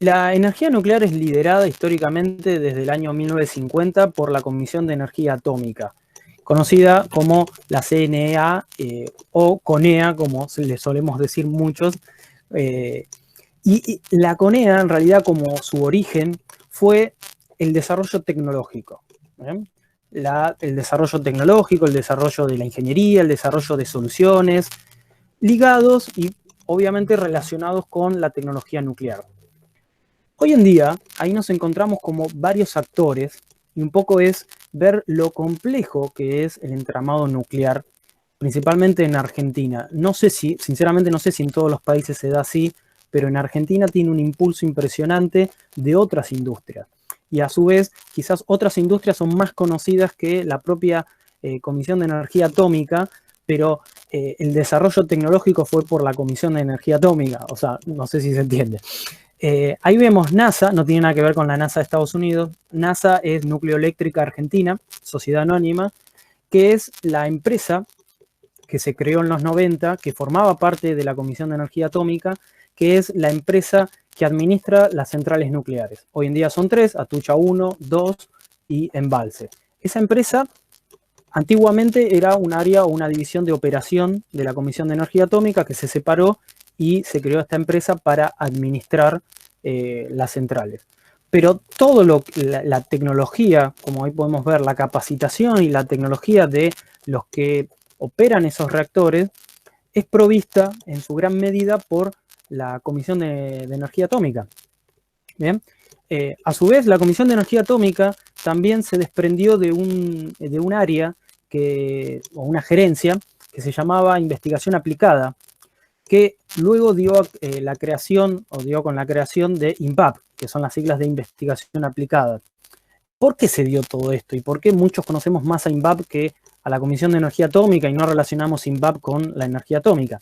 [SPEAKER 2] La energía nuclear es liderada históricamente desde el año 1950 por la Comisión de Energía Atómica, conocida como la CNEA o CONEA, como le solemos decir muchos. Y la CONEA, en realidad, como su origen, fue el desarrollo tecnológico. El desarrollo tecnológico, el desarrollo de la ingeniería, el desarrollo de soluciones ligados y obviamente relacionados con la tecnología nuclear. Hoy en día, ahí nos encontramos como varios actores y un poco es ver lo complejo que es el entramado nuclear, principalmente en Argentina. No sé si, sinceramente no sé si en todos los países se da así, pero en Argentina tiene un impulso impresionante de otras industrias. Y a su vez, quizás otras industrias son más conocidas que la propia Comisión de Energía Atómica, pero el desarrollo tecnológico fue por la Comisión de Energía Atómica. O sea, no sé si se entiende. Ahí vemos NASA, no tiene nada que ver con la NASA de Estados Unidos. NASA es Nucleoeléctrica Argentina, sociedad anónima, que es la empresa que se creó en los 90, que formaba parte de la Comisión de Energía Atómica, que es la empresa que administra las centrales nucleares. Hoy en día son 3, Atucha 1, 2 y Embalse. Esa empresa antiguamente era un área o una división de operación de la Comisión de Energía Atómica que se separó y se creó esta empresa para administrar las centrales. Pero todo la tecnología, como hoy podemos ver, la capacitación y la tecnología de los que operan esos reactores es provista en su gran medida por la Comisión de Energía Atómica. Bien. A su vez, la Comisión de Energía Atómica también se desprendió de un área o una gerencia que se llamaba Investigación Aplicada, que luego dio la creación, o dio con la creación de INVAP, que son las siglas de Investigación Aplicada. ¿Por qué se dio todo esto? ¿Y por qué muchos conocemos más a INVAP que a la Comisión de Energía Atómica y no relacionamos INVAP con la energía atómica?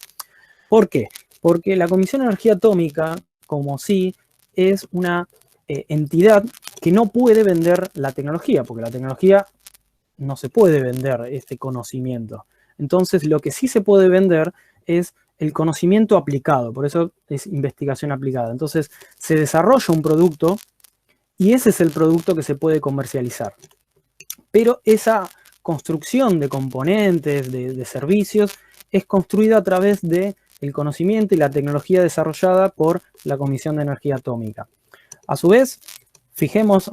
[SPEAKER 2] ¿Por qué? Porque la Comisión de Energía Atómica, como sí, es una entidad que no puede vender la tecnología, porque la tecnología no se puede vender este conocimiento. Entonces, lo que sí se puede vender es el conocimiento aplicado, por eso es investigación aplicada. Entonces, se desarrolla un producto y ese es el producto que se puede comercializar. Pero esa construcción de componentes, de servicios, es construida a través del conocimiento y la tecnología desarrollada por la Comisión de Energía Atómica. A su vez, fijémonos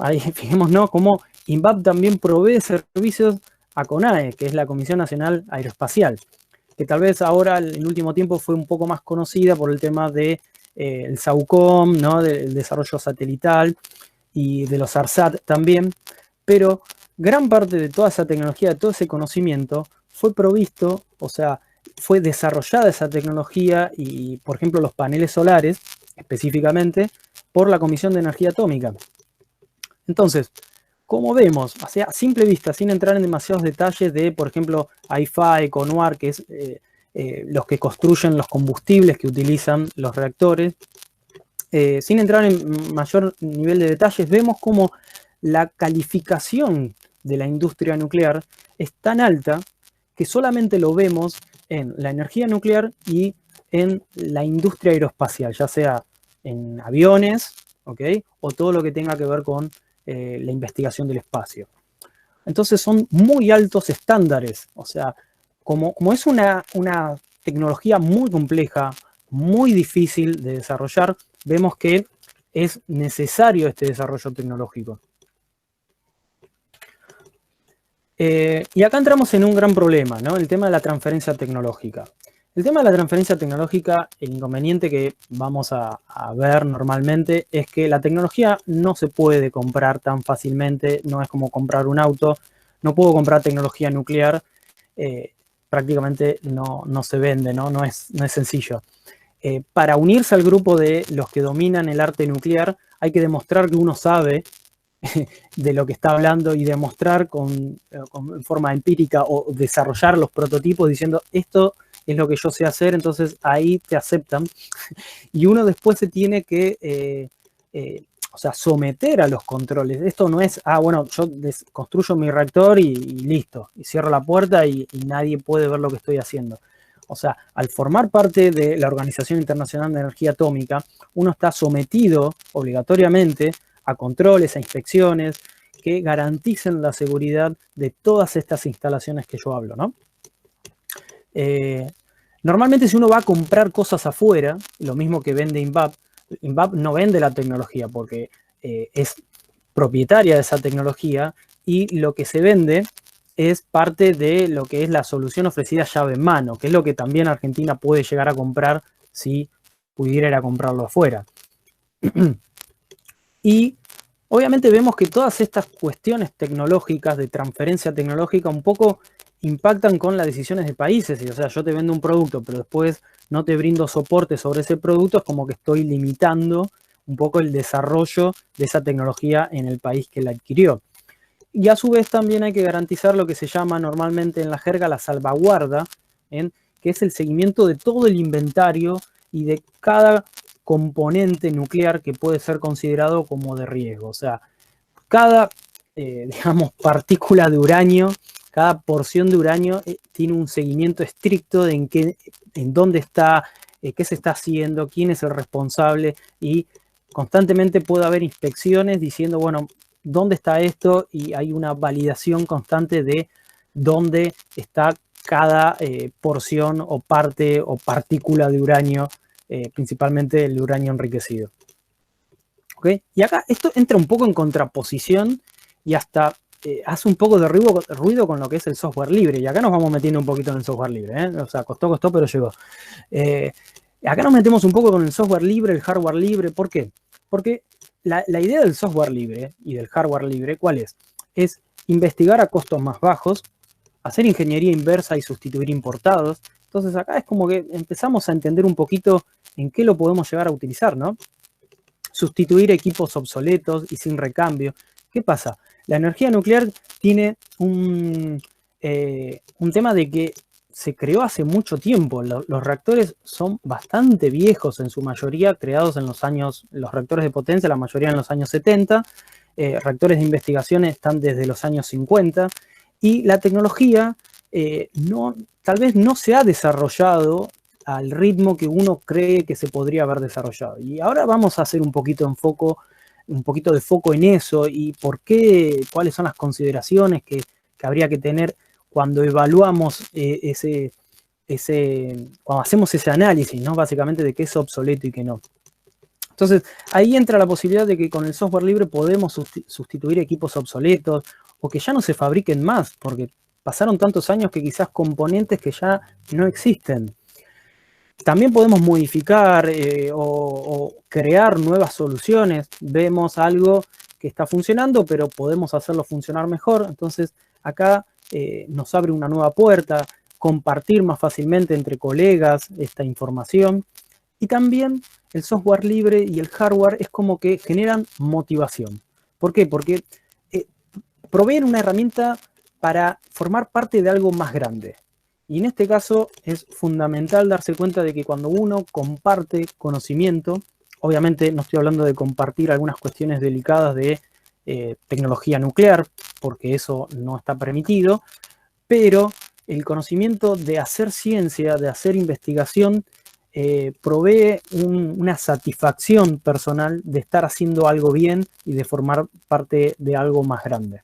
[SPEAKER 2] cómo INVAP también provee servicios a CONAE, que es la Comisión Nacional Aeroespacial, que tal vez ahora en el último tiempo fue un poco más conocida por el tema del SAUCOM, ¿no? Del desarrollo satelital y de los ARSAT también, pero gran parte de toda esa tecnología, de todo ese conocimiento, fue provisto, o sea, fue desarrollada esa tecnología y, por ejemplo, los paneles solares, específicamente, por la Comisión de Energía Atómica. Entonces, como vemos, o sea, a simple vista, sin entrar en demasiados detalles de, por ejemplo, AIFA, ECONUAR, que es los que construyen los combustibles que utilizan los reactores. Sin entrar en mayor nivel de detalles, vemos cómo la calificación de la industria nuclear es tan alta que solamente lo vemos en la energía nuclear y en la industria aeroespacial, ya sea en aviones, ¿okay? O todo lo que tenga que ver con la investigación del espacio. Entonces son muy altos estándares, o sea, como es una tecnología muy compleja, muy difícil de desarrollar, vemos que es necesario este desarrollo tecnológico. Y acá entramos en un gran problema, ¿no? El tema de la transferencia tecnológica. El tema de la transferencia tecnológica, el inconveniente que vamos a ver normalmente es que la tecnología no se puede comprar tan fácilmente, no es como comprar un auto, no puedo comprar tecnología nuclear, prácticamente no se vende, ¿no? No es sencillo. Para unirse al grupo de los que dominan el arte nuclear hay que demostrar que uno sabe de lo que está hablando y demostrar con forma empírica o desarrollar los prototipos diciendo esto es lo que yo sé hacer, entonces ahí te aceptan. Y uno después se tiene que o sea, someter a los controles. Esto no es, bueno, yo construyo mi reactor y listo, y cierro la puerta y nadie puede ver lo que estoy haciendo. O sea, al formar parte de la Organización Internacional de Energía Atómica, uno está sometido obligatoriamente a controles, a inspecciones que garanticen la seguridad de todas estas instalaciones que yo hablo, ¿no? Normalmente si uno va a comprar cosas afuera, lo mismo que vende INVAP, INVAP no vende la tecnología porque es propietaria de esa tecnología y lo que se vende es parte de lo que es la solución ofrecida llave en mano, que es lo que también Argentina puede llegar a comprar si pudiera ir a comprarlo afuera. Y obviamente vemos que todas estas cuestiones tecnológicas, de transferencia tecnológica, un poco impactan con las decisiones de países. O sea, yo te vendo un producto, pero después no te brindo soporte sobre ese producto, es como que estoy limitando un poco el desarrollo de esa tecnología en el país que la adquirió. Y a su vez también hay que garantizar lo que se llama normalmente en la jerga la salvaguarda, que es el seguimiento de todo el inventario y de cada componente nuclear que puede ser considerado como de riesgo. O sea, cada, digamos, partícula de uranio, cada porción de uranio tiene un seguimiento estricto de en dónde está, qué se está haciendo, quién es el responsable, y constantemente puede haber inspecciones diciendo, bueno, ¿dónde está esto? Y hay una validación constante de dónde está cada porción o parte o partícula de uranio, principalmente el uranio enriquecido. ¿Okay? Y acá esto entra un poco en contraposición y hasta hace un poco de ruido con lo que es el software libre. Y acá nos vamos metiendo un poquito en el software libre, ¿eh? O sea, costó, pero llegó. Acá nos metemos un poco con el software libre, el hardware libre. ¿Por qué? Porque la idea del software libre y del hardware libre, ¿cuál es? Es investigar a costos más bajos, hacer ingeniería inversa y sustituir importados. Entonces acá es como que empezamos a entender un poquito en qué lo podemos llegar a utilizar, ¿no? Sustituir equipos obsoletos y sin recambio. ¿Qué pasa? La energía nuclear tiene un tema de que se creó hace mucho tiempo. Los reactores son bastante viejos en su mayoría, creados en los reactores de potencia, la mayoría en los años 70. Reactores de investigación están desde los años 50. Y la tecnología tal vez no se ha desarrollado al ritmo que uno cree que se podría haber desarrollado. Y ahora vamos a hacer un poquito de foco en eso y por qué, cuáles son las consideraciones que habría que tener cuando evaluamos cuando hacemos ese análisis, ¿no? Básicamente de qué es obsoleto y qué no. Entonces, ahí entra la posibilidad de que con el software libre podemos sustituir equipos obsoletos o que ya no se fabriquen más, porque pasaron tantos años que quizás componentes que ya no existen. También podemos modificar o crear nuevas soluciones. Vemos algo que está funcionando, pero podemos hacerlo funcionar mejor. Entonces, acá nos abre una nueva puerta, compartir más fácilmente entre colegas esta información. Y también el software libre y el hardware es como que generan motivación. ¿Por qué? Porque proveen una herramienta para formar parte de algo más grande. Y en este caso es fundamental darse cuenta de que cuando uno comparte conocimiento, obviamente no estoy hablando de compartir algunas cuestiones delicadas de tecnología nuclear, porque eso no está permitido, pero el conocimiento de hacer ciencia, de hacer investigación, provee una satisfacción personal de estar haciendo algo bien y de formar parte de algo más grande.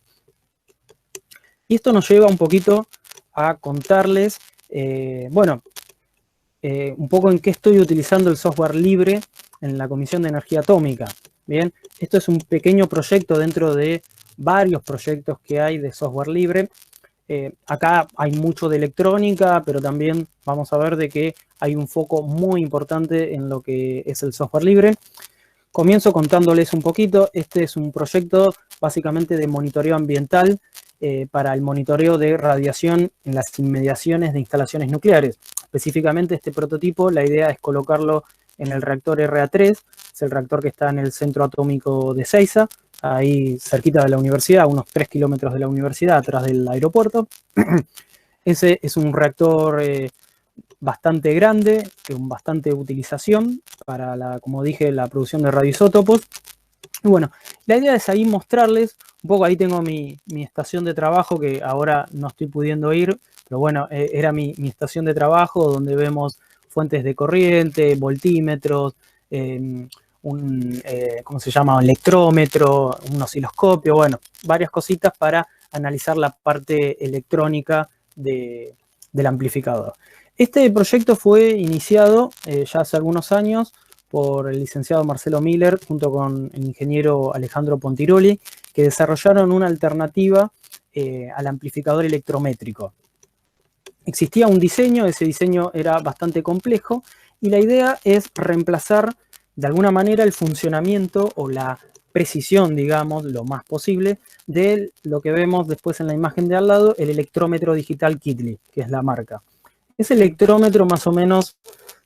[SPEAKER 2] Y esto nos lleva un poquito a contarles, un poco en qué estoy utilizando el software libre en la Comisión de Energía Atómica. Bien, esto es un pequeño proyecto dentro de varios proyectos que hay de software libre. Acá hay mucho de electrónica, pero también vamos a ver de que hay un foco muy importante en lo que es el software libre. Comienzo contándoles un poquito. Este es un proyecto básicamente de monitoreo ambiental para el monitoreo de radiación en las inmediaciones de instalaciones nucleares. Específicamente este prototipo, la idea es colocarlo en el reactor RA3, es el reactor que está en el centro atómico de Seiza, ahí cerquita de la universidad, a unos 3 kilómetros de la universidad, atrás del aeropuerto. Ese es un reactor bastante grande, con bastante utilización para, como dije, la producción de radioisótopos. Y bueno, la idea es ahí mostrarles, un poco ahí tengo mi estación de trabajo, que ahora no estoy pudiendo ir, pero bueno, era mi estación de trabajo donde vemos fuentes de corriente, voltímetros, ¿cómo se llama? Un electrómetro, un osciloscopio, bueno, varias cositas para analizar la parte electrónica del amplificador. Este proyecto fue iniciado ya hace algunos años por el licenciado Marcelo Miller junto con el ingeniero Alejandro Pontiroli, que desarrollaron una alternativa al amplificador electrométrico. Existía un diseño, ese diseño era bastante complejo, y la idea es reemplazar de alguna manera el funcionamiento o la precisión, digamos, lo más posible, de lo que vemos después en la imagen de al lado, el electrómetro digital Kittly, que es la marca. Ese electrómetro más o menos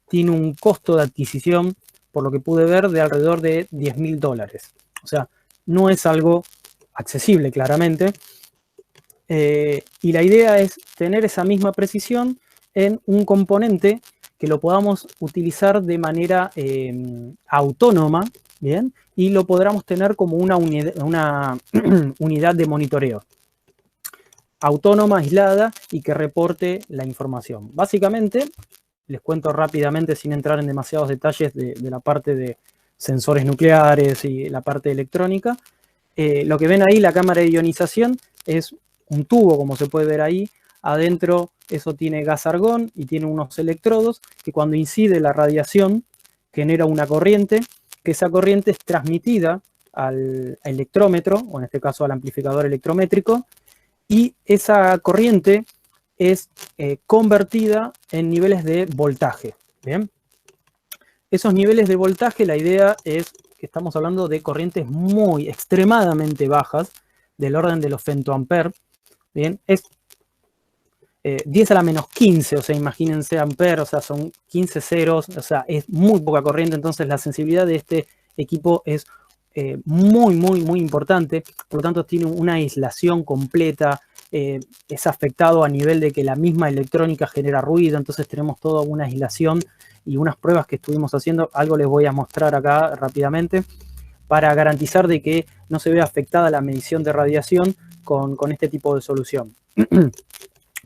[SPEAKER 2] tiene un costo de adquisición, por lo que pude ver, de alrededor de $10.000. O sea, no es algo accesible, claramente. Y la idea es tener esa misma precisión en un componente que lo podamos utilizar de manera autónoma, ¿bien? Y lo podamos tener como una unidad de monitoreo autónoma, aislada y que reporte la información. Básicamente, les cuento rápidamente sin entrar en demasiados detalles de la parte de sensores nucleares y la parte electrónica. Lo que ven ahí, la cámara de ionización, es un tubo, como se puede ver ahí. Adentro eso tiene gas argón y tiene unos electrodos que cuando incide la radiación genera una corriente, que esa corriente es transmitida al electrómetro, o en este caso al amplificador electrométrico, y esa corriente es convertida en niveles de voltaje. ¿Bien? Esos niveles de voltaje, la idea es que estamos hablando de corrientes muy extremadamente bajas, del orden de los femtoamperes. Bien, es 10 a la menos 15, o sea, imagínense amperes, o sea, son 15 ceros, o sea, es muy poca corriente, entonces la sensibilidad de este equipo es muy, muy, muy importante, por lo tanto tiene una aislación completa, es afectado a nivel de que la misma electrónica genera ruido, entonces tenemos toda una aislación y unas pruebas que estuvimos haciendo, algo les voy a mostrar acá rápidamente, para garantizar de que no se vea afectada la medición de radiación con este tipo de solución.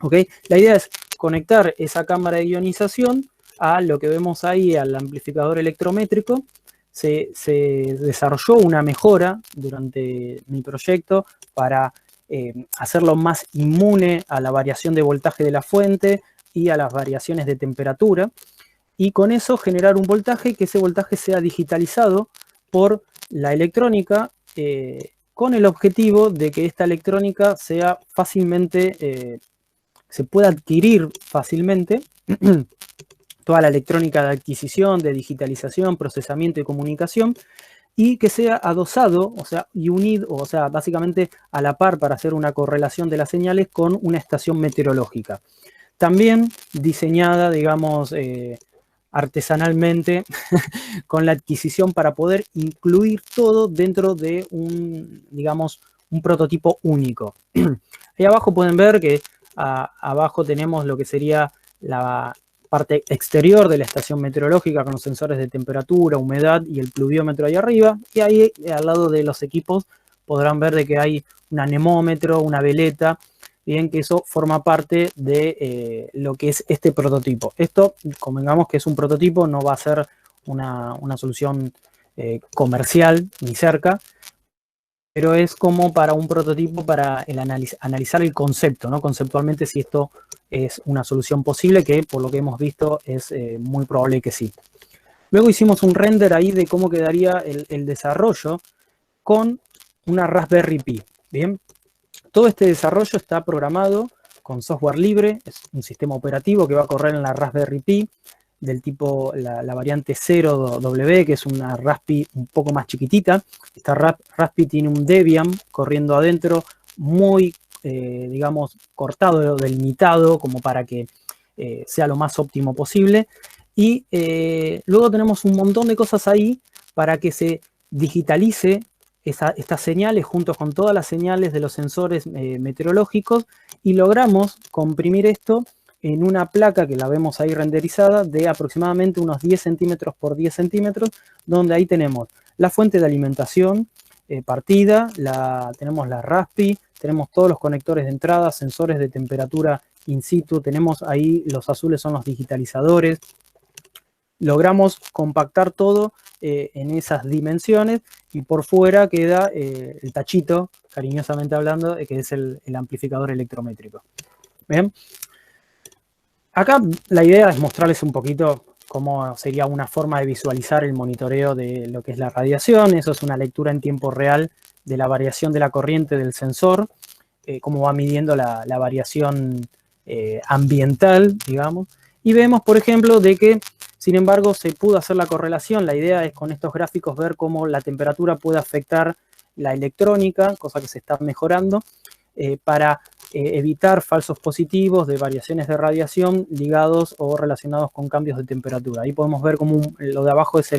[SPEAKER 2] ¿Okay? La idea es conectar esa cámara de ionización a lo que vemos ahí, al amplificador electrométrico. Se desarrolló una mejora durante mi proyecto para hacerlo más inmune a la variación de voltaje de la fuente y a las variaciones de temperatura, y con eso generar un voltaje, que ese voltaje sea digitalizado por la electrónica, con el objetivo de que esta electrónica sea fácilmente, se pueda adquirir fácilmente, toda la electrónica de adquisición, de digitalización, procesamiento y comunicación, y que sea adosado, o sea, y unido, o sea, básicamente a la par para hacer una correlación de las señales con una estación meteorológica. También diseñada, digamos, artesanalmente con la adquisición para poder incluir todo dentro de un, digamos, un prototipo único. Ahí abajo pueden ver que Abajo tenemos lo que sería la parte exterior de la estación meteorológica con los sensores de temperatura, humedad y el pluviómetro ahí arriba. Y ahí al lado de los equipos podrán ver de que hay un anemómetro, una veleta, bien, que eso forma parte de lo que es este prototipo. Esto, convengamos que es un prototipo, no va a ser una solución comercial ni cerca, pero es como para un prototipo para analizar el concepto, ¿no? Conceptualmente si esto es una solución posible, que por lo que hemos visto es muy probable que sí. Luego hicimos un render ahí de cómo quedaría el desarrollo con una Raspberry Pi. Bien, todo este desarrollo está programado con software libre, es un sistema operativo que va a correr en la Raspberry Pi del tipo la variante 0W, que es una Raspi un poco más chiquitita. Esta Raspi tiene un Debian corriendo adentro, muy, digamos, cortado, delimitado, como para que sea lo más óptimo posible. Y luego tenemos un montón de cosas ahí para que se digitalice estas señales junto con todas las señales de los sensores meteorológicos, y logramos comprimir esto en una placa que la vemos ahí renderizada de aproximadamente unos 10 centímetros por 10 centímetros, donde ahí tenemos la fuente de alimentación partida, tenemos la Raspi, tenemos todos los conectores de entrada, sensores de temperatura in situ, tenemos ahí los azules son los digitalizadores. Logramos compactar todo en esas dimensiones, y por fuera queda el tachito, cariñosamente hablando, que es el amplificador electrométrico. Bien. Acá la idea es mostrarles un poquito cómo sería una forma de visualizar el monitoreo de lo que es la radiación. Eso es una lectura en tiempo real de la variación de la corriente del sensor, cómo va midiendo la variación ambiental, digamos. Y vemos, por ejemplo, de que, sin embargo, se pudo hacer la correlación. La idea es con estos gráficos ver cómo la temperatura puede afectar la electrónica, cosa que se está mejorando, para evitar falsos positivos de variaciones de radiación ligados o relacionados con cambios de temperatura. Ahí podemos ver cómo lo de abajo es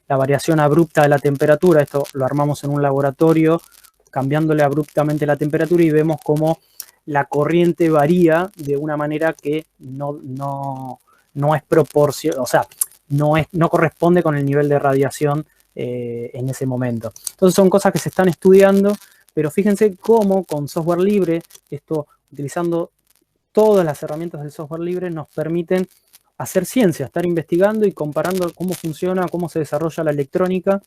[SPEAKER 2] la variación abrupta de la temperatura. Esto lo armamos en un laboratorio, cambiándole abruptamente la temperatura, y vemos cómo la corriente varía de una manera que no es proporcional, o sea, no corresponde con el nivel de radiación en ese momento. Entonces son cosas que se están estudiando, pero fíjense cómo con software libre, esto utilizando todas las herramientas del software libre, nos permiten hacer ciencia, estar investigando y comparando cómo funciona, cómo se desarrolla la electrónica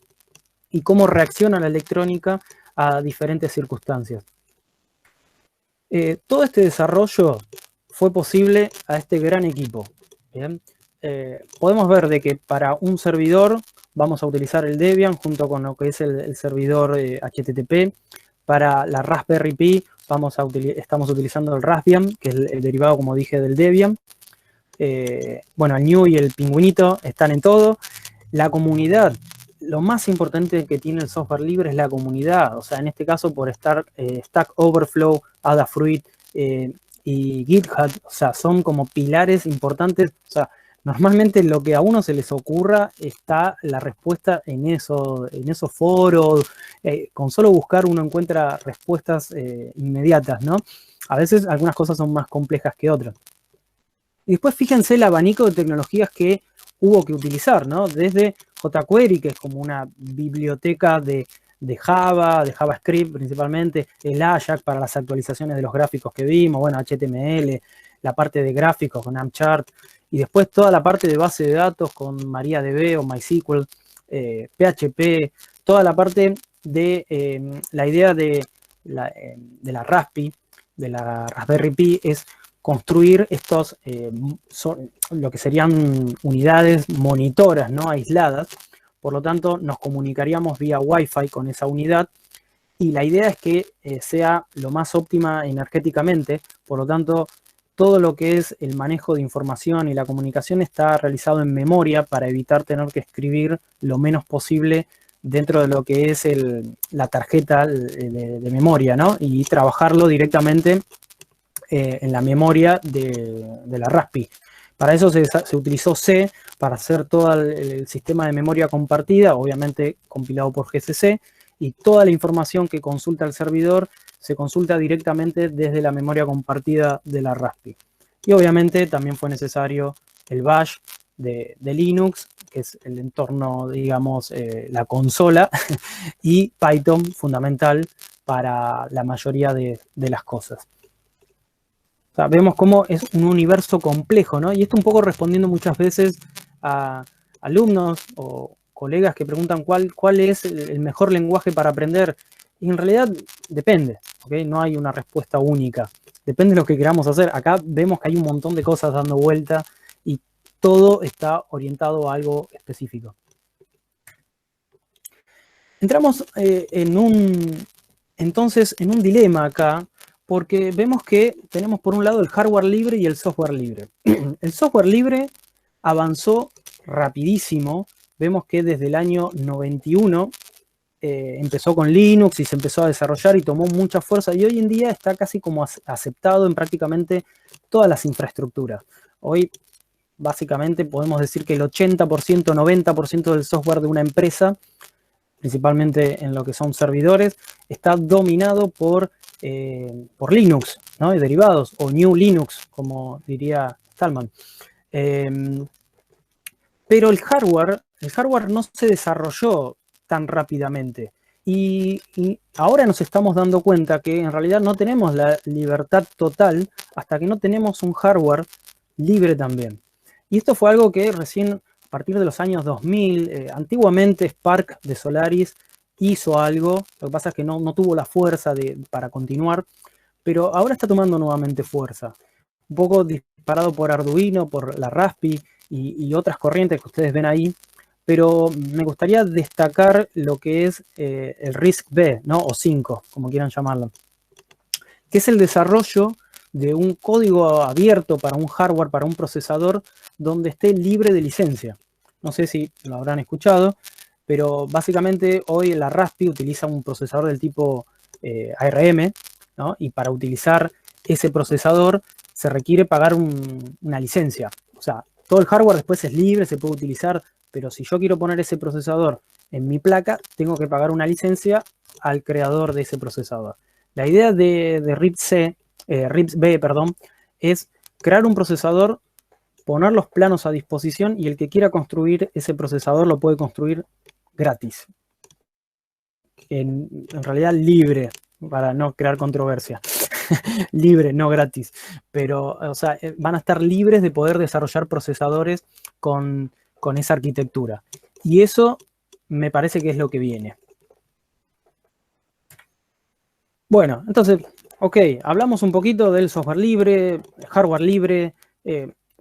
[SPEAKER 2] y cómo reacciona la electrónica a diferentes circunstancias. Todo este desarrollo fue posible a este gran equipo. ¿Bien? Podemos ver de que para un servidor vamos a utilizar el Debian junto con lo que es el servidor HTTP. Para la Raspberry Pi estamos utilizando el Raspbian, que es el derivado, como dije, del Debian. Bueno, el New y el Pingüinito están en todo. La comunidad, lo más importante que tiene el software libre es la comunidad. O sea, en este caso por estar Stack Overflow, Adafruit y GitHub, o sea, son como pilares importantes. O sea, normalmente lo que a uno se les ocurra está la respuesta en esos foros. Con solo buscar uno encuentra respuestas inmediatas, ¿no? A veces algunas cosas son más complejas que otras. Y después fíjense el abanico de tecnologías que hubo que utilizar, ¿no? Desde jQuery, que es como una biblioteca de Java, de JavaScript principalmente, el Ajax para las actualizaciones de los gráficos que vimos, bueno, HTML, la parte de gráficos con AmChart, y después toda la parte de base de datos con MariaDB o MySQL, PHP, toda la parte de la idea de la Raspi, de la Raspberry Pi, es construir estos, lo que serían unidades monitoras, ¿no? Aisladas. Por lo tanto, nos comunicaríamos vía Wi-Fi con esa unidad, y la idea es que sea lo más óptima energéticamente. Por lo tanto, todo lo que es el manejo de información y la comunicación está realizado en memoria para evitar tener que escribir lo menos posible dentro de lo que es la tarjeta de memoria, ¿no? Y trabajarlo directamente en la memoria de la Raspi. Para eso se utilizó C para hacer todo el sistema de memoria compartida, obviamente compilado por GCC, y toda la información que consulta el servidor se consulta directamente desde la memoria compartida de la Raspi. Y obviamente también fue necesario el bash de Linux, que es el entorno, digamos, la consola, y Python, fundamental para la mayoría de las cosas. O sea, vemos cómo es un universo complejo, ¿no? Y esto un poco respondiendo muchas veces a alumnos o colegas que preguntan cuál es el mejor lenguaje para aprender. Y en realidad depende, ¿ok? No hay una respuesta única. Depende de lo que queramos hacer. Acá vemos que hay un montón de cosas dando vuelta y todo está orientado a algo específico. Entramos entonces en un dilema acá, porque vemos que tenemos por un lado el hardware libre y el software libre. El software libre avanzó rapidísimo. Vemos que desde el año 91 empezó con Linux y se empezó a desarrollar y tomó mucha fuerza, y hoy en día está casi como aceptado en prácticamente todas las infraestructuras. Hoy básicamente podemos decir que el 80%, 90% del software de una empresa, principalmente en lo que son servidores, está dominado por Linux, ¿no? Y derivados, o New Linux, como diría Stallman. Pero el hardware no se desarrolló tan rápidamente. Y ahora nos estamos dando cuenta que en realidad no tenemos la libertad total hasta que no tenemos un hardware libre también. Y esto fue algo que recién a partir de los años 2000, antiguamente Spark de Solaris hizo algo, lo que pasa es que no tuvo la fuerza para continuar, pero ahora está tomando nuevamente fuerza. Un poco disparado por Arduino, por la Raspi y otras corrientes que ustedes ven ahí, pero me gustaría destacar lo que es el RISC-V, ¿no? O 5, como quieran llamarlo, que es el desarrollo de un código abierto para un hardware, para un procesador, donde esté libre de licencia. No sé si lo habrán escuchado, pero básicamente hoy la Raspi utiliza un procesador del tipo ARM, ¿no? Y para utilizar ese procesador se requiere pagar una licencia. O sea, todo el hardware después es libre, se puede utilizar, pero si yo quiero poner ese procesador en mi placa, tengo que pagar una licencia al creador de ese procesador. La idea de RISC-V, es crear un procesador, poner los planos a disposición, y el que quiera construir ese procesador lo puede construir gratis. En realidad libre, para no crear controversia. Libre, no gratis. Pero, o sea, van a estar libres de poder desarrollar procesadores con esa arquitectura. Y eso me parece que es lo que viene. Bueno, entonces, ok, hablamos un poquito del software libre, hardware libre,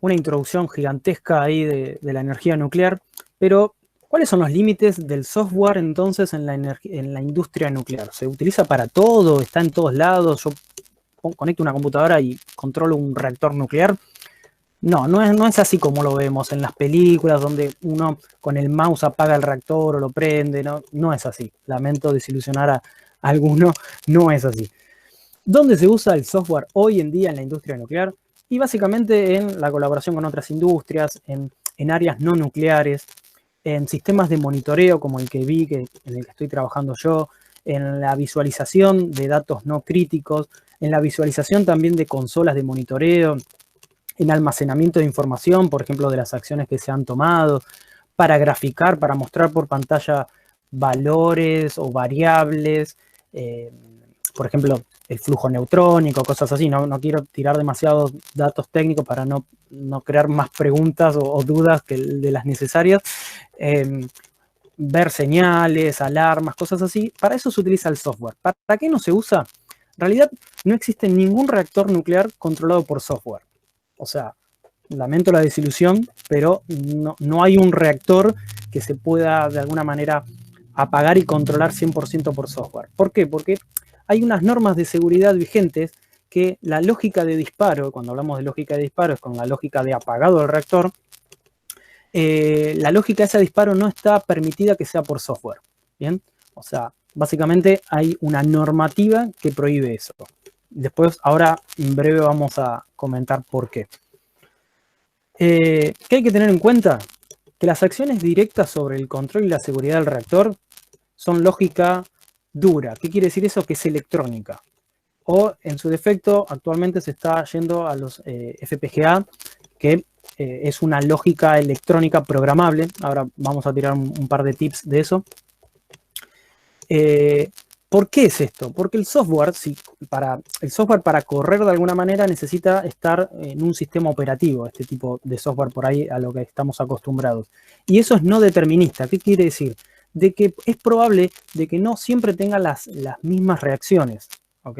[SPEAKER 2] una introducción gigantesca ahí de la energía nuclear, pero ¿cuáles son los límites del software entonces en la industria nuclear? ¿Se utiliza para todo? ¿Está en todos lados? ¿Yo conecto una computadora y controlo un reactor nuclear? No es así como lo vemos en las películas, donde uno con el mouse apaga el reactor o lo prende. No es así. Lamento desilusionar a alguno, no es así. ¿Dónde se usa el software hoy en día en la industria nuclear? Y básicamente en la colaboración con otras industrias, en áreas no nucleares, en sistemas de monitoreo como el que vi, en el que estoy trabajando yo, en la visualización de datos no críticos, en la visualización también de consolas de monitoreo, en almacenamiento de información, por ejemplo, de las acciones que se han tomado, para graficar, para mostrar por pantalla valores o variables, por ejemplo, el flujo neutrónico, cosas así. No quiero tirar demasiados datos técnicos para no crear más preguntas o dudas de las necesarias. Ver señales, alarmas, cosas así. Para eso se utiliza el software. ¿Para qué no se usa? En realidad no existe ningún reactor nuclear controlado por software. O sea, lamento la desilusión, pero no hay un reactor que se pueda de alguna manera apagar y controlar 100% por software. ¿Por qué? Porque hay unas normas de seguridad vigentes que la lógica de disparo, cuando hablamos de lógica de disparo, es con la lógica de apagado del reactor. La lógica de ese disparo no está permitida que sea por software. ¿Bien? O sea, básicamente hay una normativa que prohíbe eso. Después, ahora en breve vamos a comentar por qué. ¿Qué hay que tener en cuenta? Que las acciones directas sobre el control y la seguridad del reactor son lógica dura. ¿Qué quiere decir eso? Que es electrónica. o en su defecto actualmente se está yendo a los FPGA, que es una lógica electrónica programable. Ahora vamos a tirar un par de tips de eso. ¿Por qué es esto? Porque el software, para correr de alguna manera necesita estar en un sistema operativo, este tipo de software por ahí a lo que estamos acostumbrados. Y eso es no determinista. ¿Qué quiere decir? De que es probable de que no siempre tenga las mismas reacciones. ¿Ok?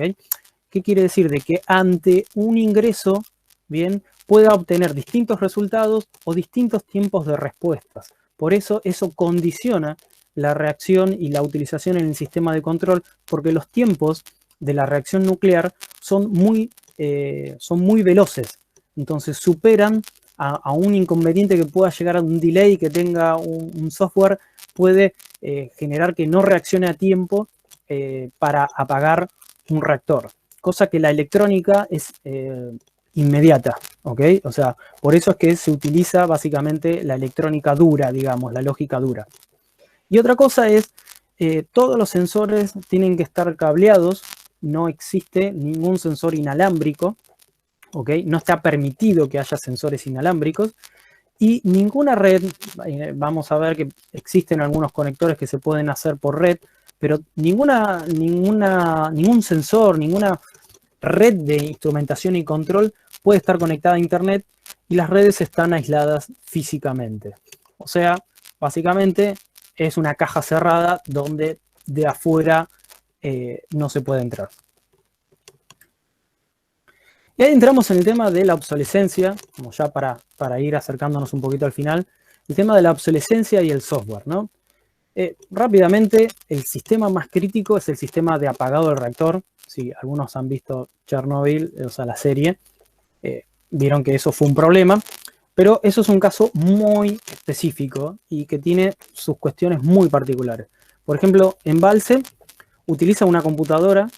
[SPEAKER 2] ¿Qué quiere decir? De que ante un ingreso, bien, pueda obtener distintos resultados o distintos tiempos de respuestas. Por eso condiciona la reacción y la utilización en el sistema de control, porque los tiempos de la reacción nuclear son muy veloces. Entonces superan a un inconveniente que pueda llegar a un delay que tenga un software, puede generar que no reaccione a tiempo para apagar un reactor. Cosa que la electrónica es inmediata, ¿ok? O sea, por eso es que se utiliza básicamente la electrónica dura, digamos, la lógica dura. Y otra cosa es, todos los sensores tienen que estar cableados, no existe ningún sensor inalámbrico, ¿ok? No está permitido que haya sensores inalámbricos, y ninguna red, vamos a ver que existen algunos conectores que se pueden hacer por red, pero ningún sensor, ninguna red de instrumentación y control puede estar conectada a internet, y las redes están aisladas físicamente. O sea, básicamente es una caja cerrada donde de afuera no se puede entrar. Y ahí entramos en el tema de la obsolescencia, como ya para ir acercándonos un poquito al final, el tema de la obsolescencia y el software, ¿no? Rápidamente, el sistema más crítico es el sistema de apagado del reactor. Si algunos han visto Chernobyl, o sea, la serie, vieron que eso fue un problema, pero eso es un caso muy específico y que tiene sus cuestiones muy particulares. Por ejemplo, Embalse utiliza una computadora,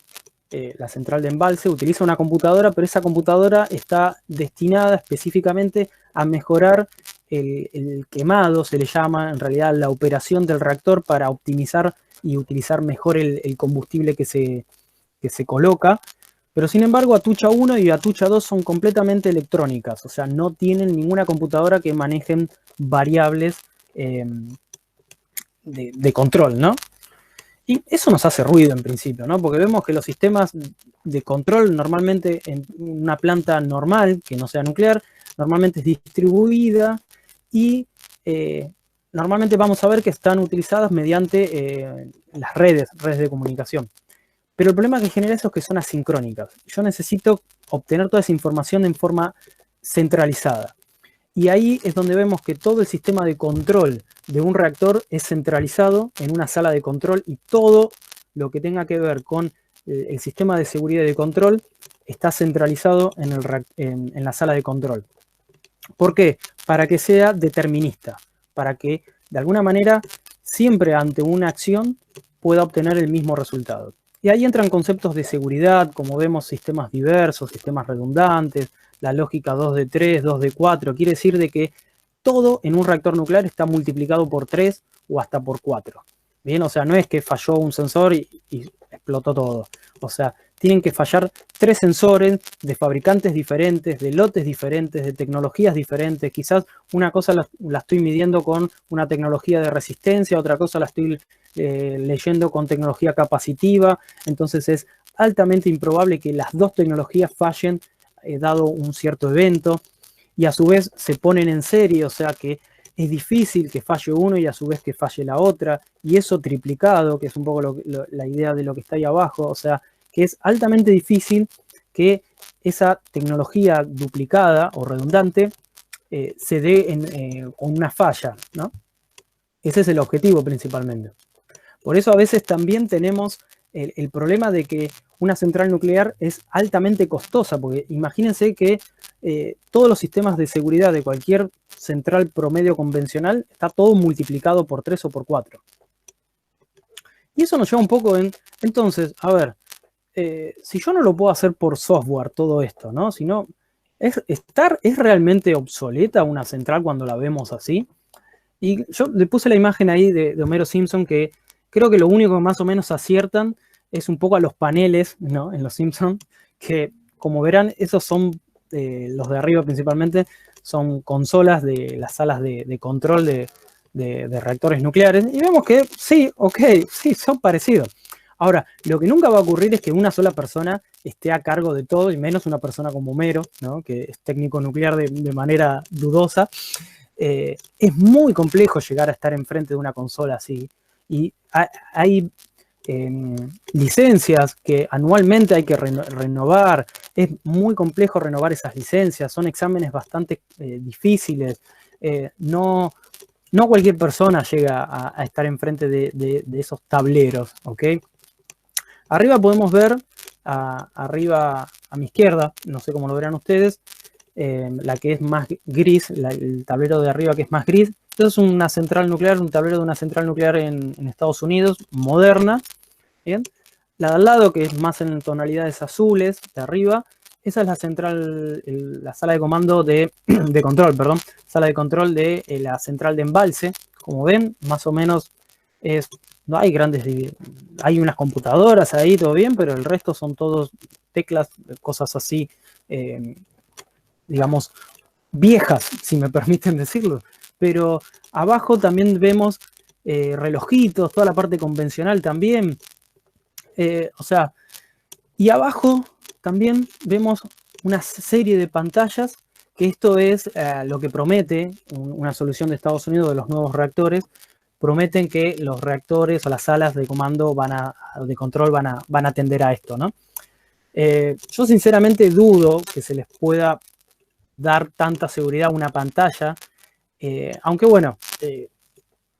[SPEAKER 2] la central de Embalse utiliza una computadora, pero esa computadora está destinada específicamente a mejorar el quemado, se le llama en realidad la operación del reactor, para optimizar y utilizar mejor el combustible que se coloca. Pero sin embargo, Atucha 1 y Atucha 2 son completamente electrónicas, o sea, no tienen ninguna computadora que manejen variables de control, ¿no? Y eso nos hace ruido en principio, ¿no? Porque vemos que los sistemas de control normalmente en una planta normal, que no sea nuclear, normalmente es distribuida y normalmente vamos a ver que están utilizadas mediante las redes de comunicación. Pero el problema que genera eso es que son asincrónicas. Yo necesito obtener toda esa información en forma centralizada. Y ahí es donde vemos que todo el sistema de control de un reactor es centralizado en una sala de control, y todo lo que tenga que ver con el sistema de seguridad y de control está centralizado en la sala de control. ¿Por qué? Para que sea determinista, para que de alguna manera siempre ante una acción pueda obtener el mismo resultado. Y ahí entran conceptos de seguridad, como vemos, sistemas diversos, sistemas redundantes, la lógica 2 de 3, 2 de 4, quiere decir de que todo en un reactor nuclear está multiplicado por 3 o hasta por 4. Bien, o sea, no es que falló un sensor y explotó todo. O sea, tienen que fallar 3 sensores de fabricantes diferentes, de lotes diferentes, de tecnologías diferentes. Quizás una cosa la estoy midiendo con una tecnología de resistencia, otra cosa la estoy leyendo con tecnología capacitiva. Entonces es altamente improbable que las dos tecnologías fallen dado un cierto evento, y a su vez se ponen en serie, o sea que es difícil que falle uno y a su vez que falle la otra, y eso triplicado, que es un poco la idea de lo que está ahí abajo, o sea que es altamente difícil que esa tecnología duplicada o redundante se dé con una falla, ¿no? Ese es el objetivo principalmente. Por eso a veces también tenemos el problema de que una central nuclear es altamente costosa, porque imagínense que todos los sistemas de seguridad de cualquier central promedio convencional está todo multiplicado por 3 o por 4. Y eso nos lleva un poco entonces, a ver, si yo no lo puedo hacer por software todo esto, ¿no? Si no, ¿es realmente obsoleta una central cuando la vemos así? Y yo le puse la imagen ahí de Homero Simpson, que creo que lo único que más o menos aciertan es un poco a los paneles, ¿no? En Los Simpsons, que como verán, esos son, los de arriba principalmente, son consolas de las salas de control de reactores nucleares. Y vemos que sí, ok, sí, son parecidos. Ahora, lo que nunca va a ocurrir es que una sola persona esté a cargo de todo, y menos una persona como Homero, ¿no? Que es técnico nuclear de manera dudosa. Es muy complejo llegar a estar enfrente de una consola así. Y hay licencias que anualmente hay que renovar. Es muy complejo renovar esas licencias. Son exámenes bastante difíciles. No cualquier persona llega a estar enfrente de esos tableros, ¿ok? Arriba podemos ver, arriba a mi izquierda, no sé cómo lo verán ustedes, la que es más gris, el tablero de arriba que es más gris. Esto es una central nuclear, un tablero de una central nuclear en Estados Unidos, moderna. ¿Bien? La de al lado, que es más en tonalidades azules, de arriba, esa es la central, la sala de comando de control, perdón, sala de control de la central de embalse. Como ven, más o menos no hay grandes, hay unas computadoras ahí, todo bien, pero el resto son todos teclas, cosas así, digamos, viejas, si me permiten decirlo. Pero abajo también vemos relojitos, toda la parte convencional también. O sea, y abajo también vemos una serie de pantallas, que esto es lo que promete una solución de Estados Unidos de los nuevos reactores. Prometen que los reactores o las salas de comando de control van a atender a esto, ¿no? Yo sinceramente dudo que se les pueda dar tanta seguridad a una pantalla, aunque bueno,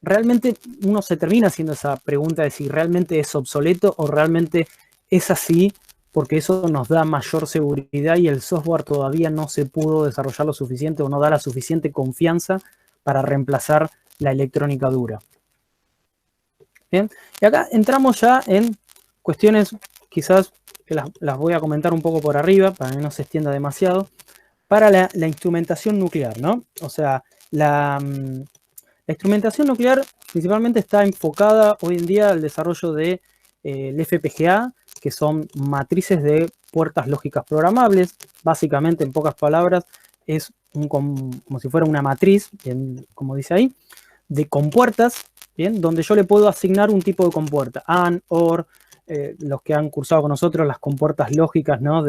[SPEAKER 2] realmente uno se termina haciendo esa pregunta de si realmente es obsoleto o realmente es así, porque eso nos da mayor seguridad y el software todavía no se pudo desarrollar lo suficiente o no da la suficiente confianza para reemplazar la electrónica dura. Bien, y acá entramos ya en cuestiones quizás que las voy a comentar un poco por arriba para que no se extienda demasiado, para la instrumentación nuclear, ¿no? O sea, la instrumentación nuclear principalmente está enfocada hoy en día al desarrollo de el FPGA, que son matrices de puertas lógicas programables. Básicamente, en pocas palabras, es como si fuera una matriz, bien, como dice ahí, de compuertas, bien, donde yo le puedo asignar un tipo de compuerta, AND, OR, los que han cursado con nosotros las compuertas lógicas, ¿no?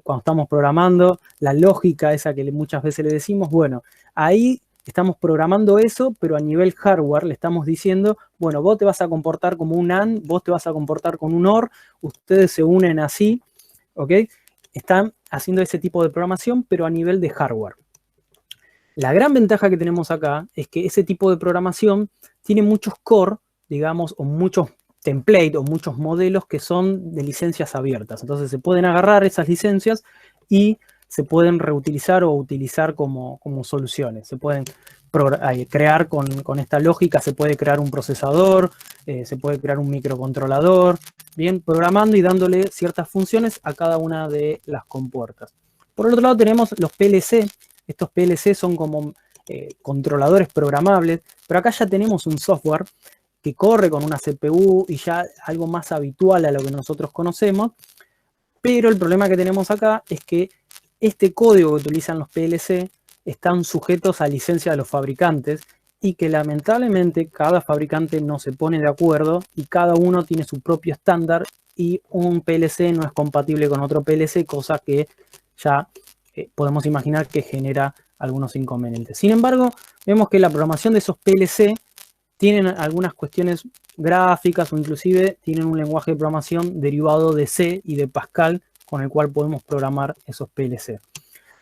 [SPEAKER 2] Cuando estamos programando, la lógica esa que muchas veces le decimos, bueno, ahí estamos programando eso, pero a nivel hardware le estamos diciendo, bueno, vos te vas a comportar como un AND, vos te vas a comportar con un OR, ustedes se unen así, ¿ok? Están haciendo ese tipo de programación, pero a nivel de hardware. La gran ventaja que tenemos acá es que ese tipo de programación tiene muchos core, digamos, o muchos templates o muchos modelos que son de licencias abiertas. Entonces se pueden agarrar esas licencias y se pueden reutilizar o utilizar como soluciones. Se pueden crear con esta lógica, se puede crear un procesador, se puede crear un microcontrolador, bien, programando y dándole ciertas funciones a cada una de las compuertas. Por el otro lado tenemos los PLC. Estos PLC son como controladores programables, pero acá ya tenemos un software que corre con una CPU y ya algo más habitual a lo que nosotros conocemos, pero el problema que tenemos acá es que este código que utilizan los PLC están sujetos a licencia de los fabricantes y que lamentablemente cada fabricante no se pone de acuerdo y cada uno tiene su propio estándar y un PLC no es compatible con otro PLC, cosa que ya podemos imaginar que genera algunos inconvenientes. Sin embargo, vemos que la programación de esos PLC tienen algunas cuestiones gráficas o inclusive tienen un lenguaje de programación derivado de C y de Pascal con el cual podemos programar esos PLC.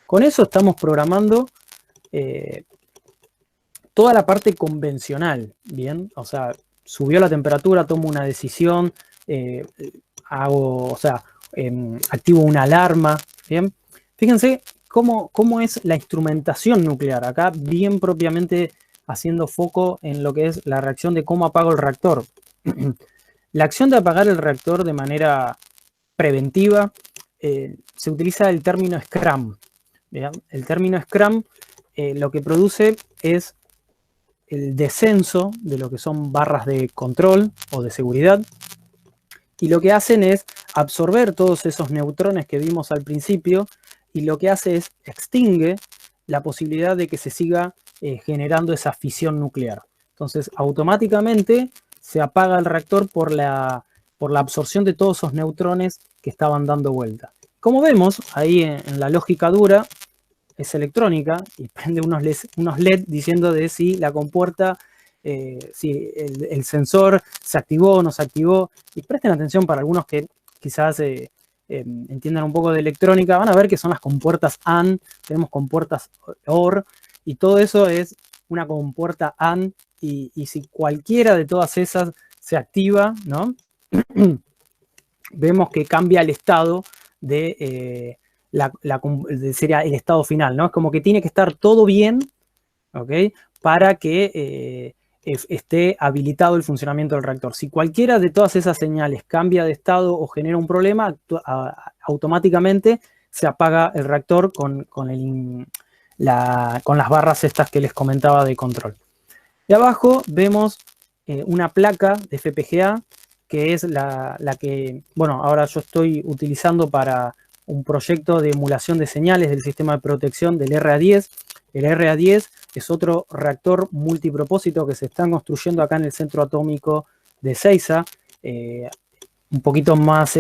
[SPEAKER 2] Con eso estamos programando toda la parte convencional, ¿bien? O sea, subió la temperatura, tomo una decisión, activo una alarma, ¿bien? Fíjense cómo es la instrumentación nuclear. Acá bien propiamente haciendo foco en lo que es la reacción de cómo apago el reactor. La acción de apagar el reactor de manera preventiva se utiliza el término Scrum. ¿Bien? El término Scrum lo que produce es el descenso de lo que son barras de control o de seguridad y lo que hacen es absorber todos esos neutrones que vimos al principio, y lo que hace es extingue la posibilidad de que se siga generando esa fisión nuclear. Entonces, automáticamente se apaga el reactor por la absorción de todos esos neutrones que estaban dando vuelta. Como vemos, ahí en la lógica dura, es electrónica y prende unos LED diciendo de si la compuerta, si el sensor se activó o no se activó. Y presten atención para algunos que quizás entiendan un poco de electrónica, van a ver que son las compuertas AND, tenemos compuertas OR, y todo eso es una compuerta AND, y si cualquiera de todas esas se activa, ¿no? Vemos que cambia el estado de sería el estado final, ¿no? Es como que tiene que estar todo bien, ¿ok? Para que esté habilitado el funcionamiento del reactor. Si cualquiera de todas esas señales cambia de estado o genera un problema, automáticamente se apaga el reactor con las barras estas que les comentaba de control. Y abajo vemos una placa de FPGA, que es la que, bueno, ahora yo estoy utilizando para un proyecto de emulación de señales del sistema de protección del RA10. El RA10 es otro reactor multipropósito que se está construyendo acá en el centro atómico de Ezeiza, un poquito más,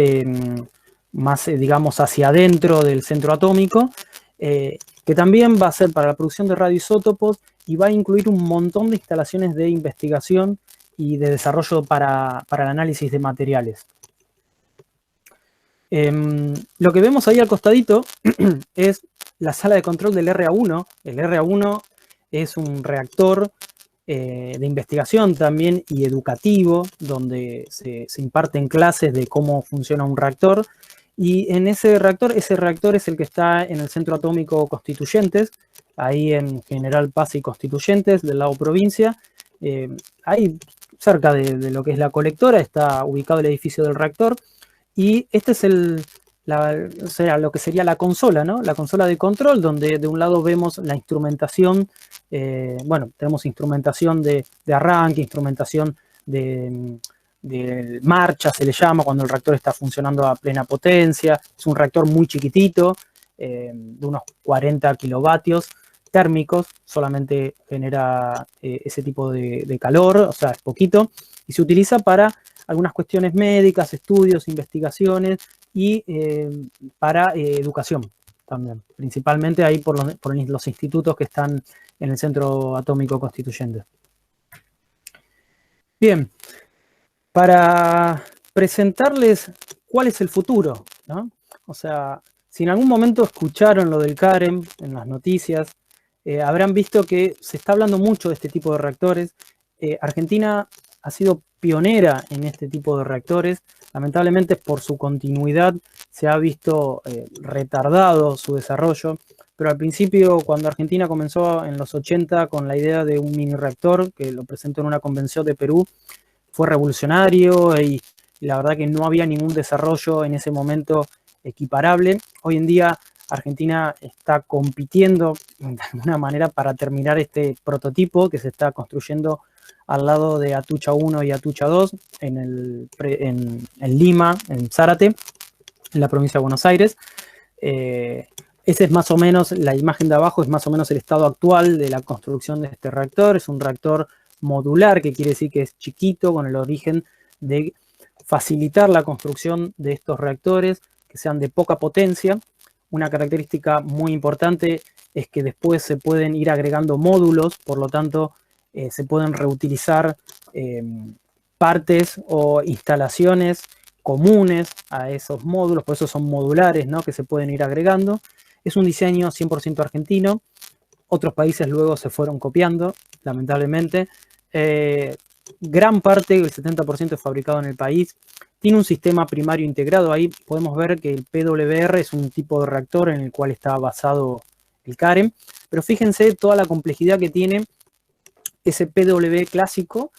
[SPEAKER 2] digamos, hacia adentro del centro atómico, que también va a ser para la producción de radioisótopos y va a incluir un montón de instalaciones de investigación y de desarrollo para el análisis de materiales. Lo que vemos ahí al costadito es la sala de control del RA1. El RA1 es un reactor de investigación también y educativo, donde se imparten clases de cómo funciona un reactor. Y en ese reactor es el que está en el Centro Atómico Constituyentes, ahí en General Paz y Constituyentes, del lado provincia. Ahí cerca de lo que es la colectora está ubicado el edificio del reactor, y este es lo que sería la consola, ¿no? La consola de control, donde de un lado vemos la instrumentación, bueno, tenemos instrumentación de arranque, instrumentación de marcha, se le llama, cuando el reactor está funcionando a plena potencia. Es un reactor muy chiquitito, de unos 40 kilovatios térmicos, solamente genera ese tipo de calor, o sea, es poquito, y se utiliza para algunas cuestiones médicas, estudios, investigaciones y para educación también, principalmente ahí por los institutos que están en el Centro Atómico Constituyente. Bien, para presentarles cuál es el futuro, ¿no? O sea, si en algún momento escucharon lo del CAREM en las noticias, habrán visto que se está hablando mucho de este tipo de reactores. Argentina ha sido pionera en este tipo de reactores. Lamentablemente, por su continuidad se ha visto retardado su desarrollo, pero al principio, cuando Argentina comenzó en los 80 con la idea de un mini reactor, que lo presentó en una convención de Perú, fue revolucionario y la verdad que no había ningún desarrollo en ese momento equiparable. Hoy en día Argentina está compitiendo de alguna manera para terminar este prototipo que se está construyendo al lado de Atucha 1 y Atucha 2 en Lima, en Zárate, en la provincia de Buenos Aires. Ese es más o menos, la imagen de abajo es más o menos el estado actual de la construcción de este reactor. Es un reactor modular, que quiere decir que es chiquito, con el origen de facilitar la construcción de estos reactores que sean de poca potencia. Una característica muy importante es que después se pueden ir agregando módulos, por lo tanto se pueden reutilizar partes o instalaciones comunes a esos módulos, por eso son modulares, ¿no? Que se pueden ir agregando. Es un diseño 100% argentino. Otros países luego se fueron copiando, lamentablemente. Gran parte, el 70% es fabricado en el país. Tiene un sistema primario integrado. Ahí podemos ver que el PWR es un tipo de reactor en el cual está basado el CAREM. Pero fíjense toda la complejidad que tiene ese PW clásico,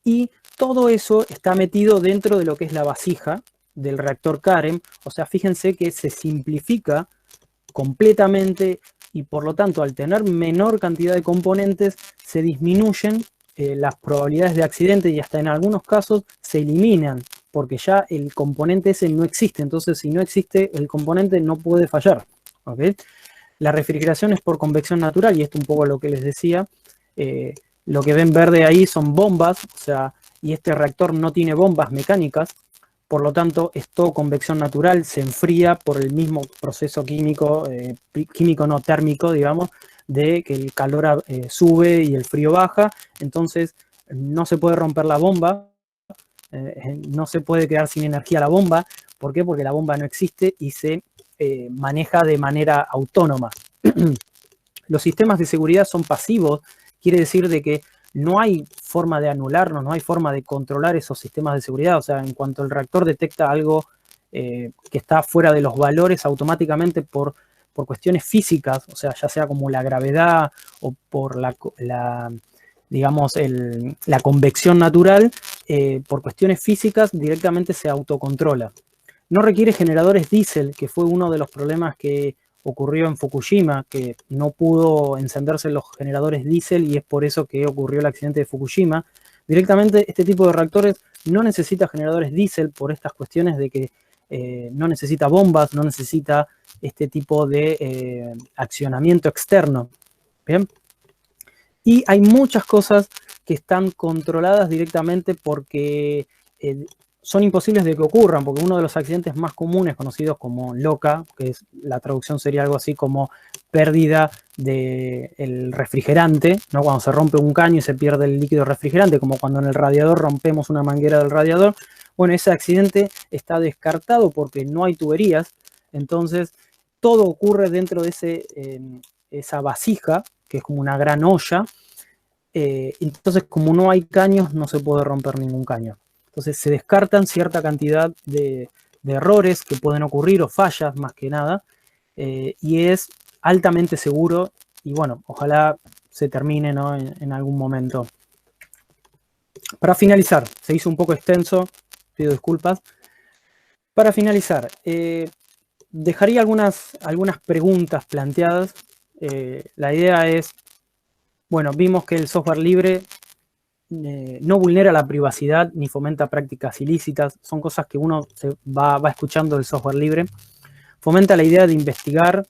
[SPEAKER 2] y todo eso está metido dentro de lo que es la vasija del reactor CAREM. O sea, fíjense que se simplifica completamente y por lo tanto, al tener menor cantidad de componentes, se disminuyen las probabilidades de accidente y hasta en algunos casos se eliminan porque ya el componente ese no existe. Entonces, si no existe el componente, no puede fallar. ¿Okay? La refrigeración es por convección natural, y esto un poco lo que les decía. Lo que ven verde ahí son bombas, o sea, y este reactor no tiene bombas mecánicas, por lo tanto es todo convección natural, se enfría por el mismo proceso químico, químico no térmico, digamos, de que el calor sube y el frío baja, entonces no se puede romper la bomba, no se puede quedar sin energía la bomba. ¿Por qué? Porque la bomba no existe y se maneja de manera autónoma. Los sistemas de seguridad son pasivos, quiere decir de que no hay forma de anularnos, no hay forma de controlar esos sistemas de seguridad. O sea, en cuanto el reactor detecta algo que está fuera de los valores, automáticamente por cuestiones físicas, o sea, ya sea como la gravedad o por digamos, la convección natural, por cuestiones físicas directamente se autocontrola. No requiere generadores diésel, que fue uno de los problemas que ocurrió en Fukushima, que no pudo encenderse los generadores diésel y es por eso que ocurrió el accidente de Fukushima. Directamente este tipo de reactores no necesita generadores diésel por estas cuestiones de que no necesita bombas, no necesita este tipo de accionamiento externo. ¿Bien? Y hay muchas cosas que están controladas directamente porque son imposibles de que ocurran, porque uno de los accidentes más comunes, conocidos como LOCA, que es, la traducción sería algo así como pérdida del refrigerante, ¿no? Cuando se rompe un caño y se pierde el líquido refrigerante, como cuando en el radiador rompemos una manguera del radiador. Bueno, ese accidente está descartado porque no hay tuberías, entonces todo ocurre dentro de esa vasija, que es como una gran olla. Entonces, como no hay caños, no se puede romper ningún caño. Entonces, se descartan cierta cantidad de errores que pueden ocurrir, o fallas más que nada, y es altamente seguro, y bueno, ojalá se termine, ¿no? en algún momento. Para finalizar, se hizo un poco extenso, pido disculpas. Para finalizar, dejaría algunas preguntas planteadas. La idea es, bueno, vimos que el software libre no vulnera la privacidad ni fomenta prácticas ilícitas. Son cosas que uno va escuchando del software libre. Fomenta la idea de investigar,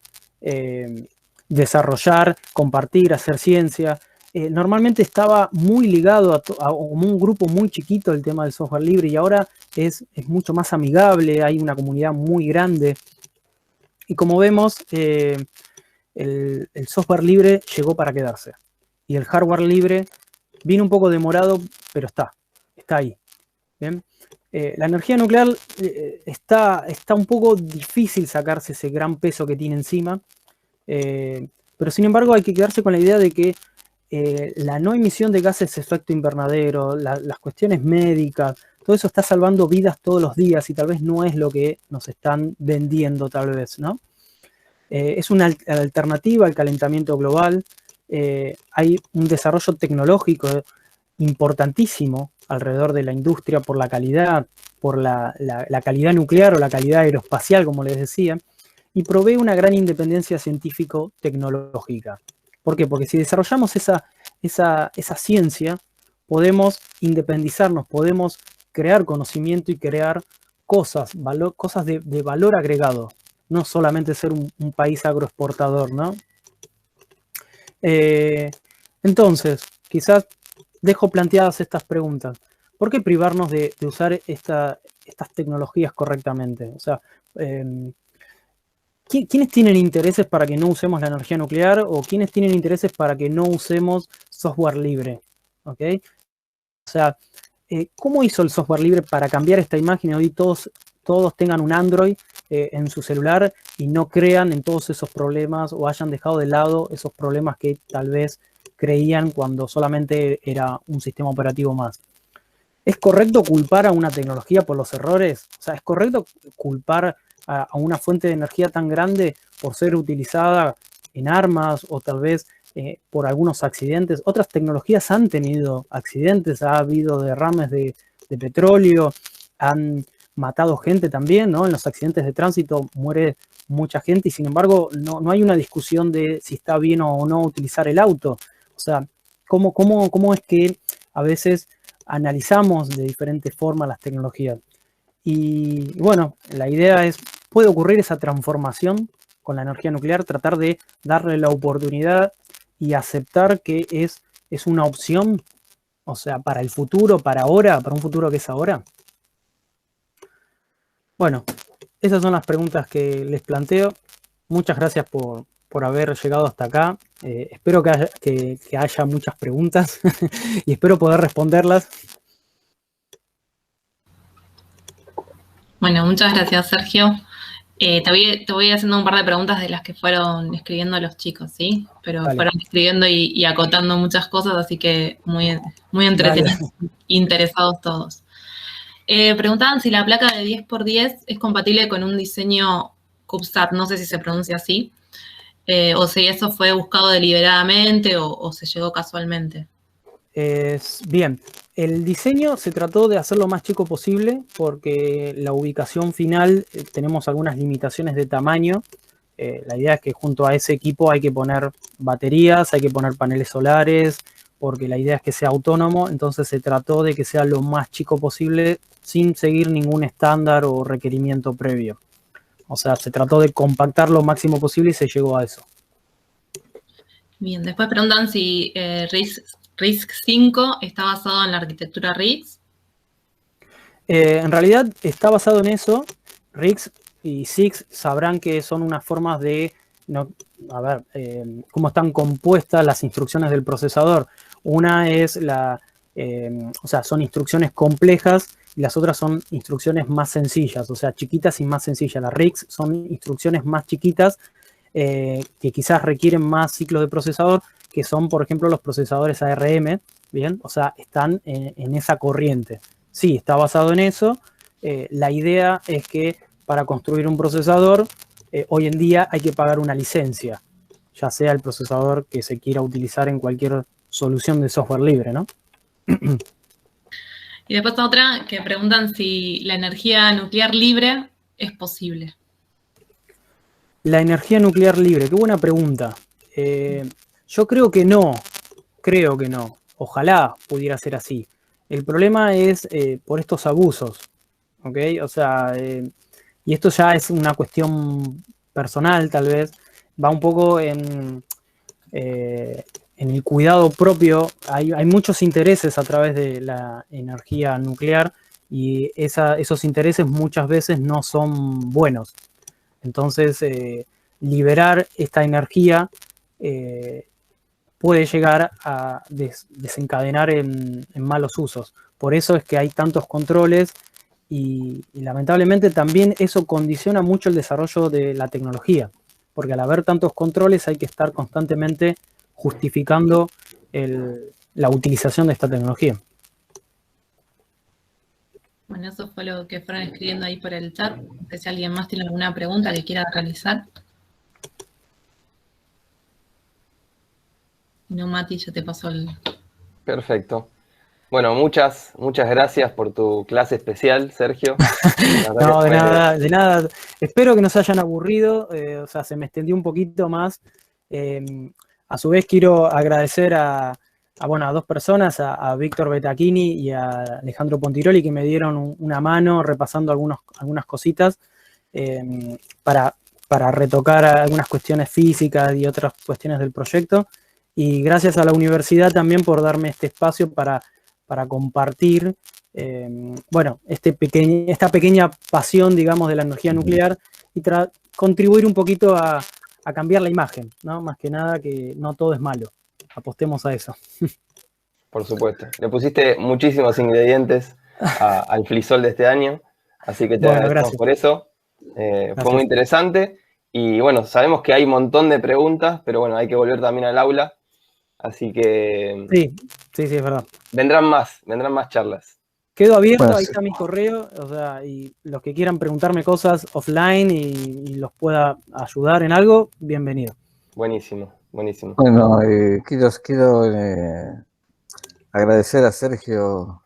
[SPEAKER 2] desarrollar, compartir, hacer ciencia. Normalmente estaba muy ligado a un grupo muy chiquito el tema del software libre, y ahora es mucho más amigable, hay una comunidad muy grande. Y como vemos, el software libre llegó para quedarse. Y el hardware libre vino un poco demorado, pero está ahí. ¿Bien? La energía nuclear está un poco difícil sacarse ese gran peso que tiene encima, pero sin embargo hay que quedarse con la idea de que la no emisión de gases de efecto invernadero, las cuestiones médicas, todo eso está salvando vidas todos los días y tal vez no es lo que nos están vendiendo, tal vez, ¿no? Es una alternativa al calentamiento global. Hay un desarrollo tecnológico importantísimo alrededor de la industria por la calidad, por la calidad nuclear o la calidad aeroespacial, como les decía, y provee una gran independencia científico-tecnológica. ¿Por qué? Porque si desarrollamos esa ciencia, podemos independizarnos, podemos crear conocimiento y crear cosas de valor agregado, no solamente ser un país agroexportador, ¿no? Entonces, quizás dejo planteadas estas preguntas. ¿Por qué privarnos de usar estas tecnologías correctamente? O sea, ¿quiénes tienen intereses para que no usemos la energía nuclear, o quiénes tienen intereses para que no usemos software libre? ¿Ok? O sea, ¿cómo hizo el software libre para cambiar esta imagen y hoy todos tengan un Android en su celular y no crean en todos esos problemas o hayan dejado de lado esos problemas que tal vez creían cuando solamente era un sistema operativo más? ¿Es correcto culpar a una tecnología por los errores? O sea, ¿es correcto culpar a una fuente de energía tan grande por ser utilizada en armas o tal vez por algunos accidentes? Otras tecnologías han tenido accidentes, ha habido derrames de petróleo, han matado gente también, ¿no? En los accidentes de tránsito muere mucha gente y sin embargo no hay una discusión de si está bien o no utilizar el auto. O sea, ¿cómo es que a veces analizamos de diferentes formas las tecnologías? Y bueno, la idea es, puede ocurrir esa transformación con la energía nuclear, tratar de darle la oportunidad y aceptar que es una opción, o sea, para el futuro, para ahora, para un futuro que es ahora. Bueno, esas son las preguntas que les planteo. Muchas gracias por haber llegado hasta acá. Espero que haya muchas preguntas y espero poder responderlas.
[SPEAKER 3] Bueno, muchas gracias, Sergio. Te voy haciendo un par de preguntas de las que fueron escribiendo los chicos, ¿sí? Pero
[SPEAKER 2] Dale.
[SPEAKER 3] fueron escribiendo y acotando muchas cosas, así que muy entretenidos, interesados todos. Preguntaban si la placa de 10x10 es compatible con un diseño CubeSat, no sé si se pronuncia así, o si eso fue buscado deliberadamente o se llegó casualmente.
[SPEAKER 2] Bien, el diseño se trató de hacer lo más chico posible porque la ubicación final tenemos algunas limitaciones de tamaño. La idea es que junto a ese equipo hay que poner baterías, hay que poner paneles solares, porque la idea es que sea autónomo, entonces se trató de que sea lo más chico posible sin seguir ningún estándar o requerimiento previo. O sea, se trató de compactar lo máximo posible y se llegó a eso.
[SPEAKER 3] Bien, después preguntan si RISC 5 está basado en la arquitectura RISC.
[SPEAKER 2] En realidad está basado en eso. RISC y SIX sabrán que son unas formas de, cómo están compuestas las instrucciones del procesador. Una es son instrucciones complejas y las otras son instrucciones más sencillas, o sea, chiquitas y más sencillas. Las RISC son instrucciones más chiquitas que quizás requieren más ciclos de procesador, que son, por ejemplo, los procesadores ARM, ¿bien? O sea, están en esa corriente. Sí, está basado en eso. La idea es que para construir un procesador, hoy en día hay que pagar una licencia, ya sea el procesador que se quiera utilizar en cualquier solución de software libre, ¿no?
[SPEAKER 3] Y después otra que preguntan si la energía nuclear libre es posible.
[SPEAKER 2] La energía nuclear libre, qué buena pregunta. Yo creo que no, Ojalá pudiera ser así. El problema es por estos abusos, ¿ok? O sea, y esto ya es una cuestión personal tal vez, va un poco en el cuidado propio. Hay muchos intereses a través de la energía nuclear y esos intereses muchas veces no son buenos. Entonces, liberar esta energía puede llegar a desencadenar en malos usos. Por eso es que hay tantos controles y lamentablemente también eso condiciona mucho el desarrollo de la tecnología, porque al haber tantos controles hay que estar constantemente justificando la utilización de esta tecnología.
[SPEAKER 3] Bueno, eso fue lo que fueron escribiendo ahí por el chat. No sé si alguien más tiene alguna pregunta que quiera realizar. No, Mati, ya te pasó el...
[SPEAKER 4] Perfecto. Bueno, muchas gracias por tu clase especial, Sergio.
[SPEAKER 2] No, de nada. Espero que no se hayan aburrido, o sea, se me extendió un poquito más. A su vez quiero agradecer a dos personas, a Víctor Betachini y a Alejandro Pontiroli, que me dieron una mano repasando algunas cositas para retocar algunas cuestiones físicas y otras cuestiones del proyecto. Y gracias a la universidad también por darme este espacio para compartir esta pequeña pasión, digamos, de la energía nuclear y contribuir un poquito a cambiar la imagen, ¿no? Más que nada que no todo es malo. Apostemos a eso.
[SPEAKER 4] Por supuesto. Le pusiste muchísimos ingredientes al Flisol de este año, así que te agradecemos por eso. Fue muy interesante y bueno, sabemos que hay un montón de preguntas, pero bueno, hay que volver también al aula, así que...
[SPEAKER 2] Sí, es verdad.
[SPEAKER 4] Vendrán más charlas.
[SPEAKER 2] Quedo abierto, ahí está mi correo, o sea, y los que quieran preguntarme cosas offline y los pueda ayudar en algo, bienvenido.
[SPEAKER 4] Buenísimo.
[SPEAKER 1] Bueno, quiero agradecer a Sergio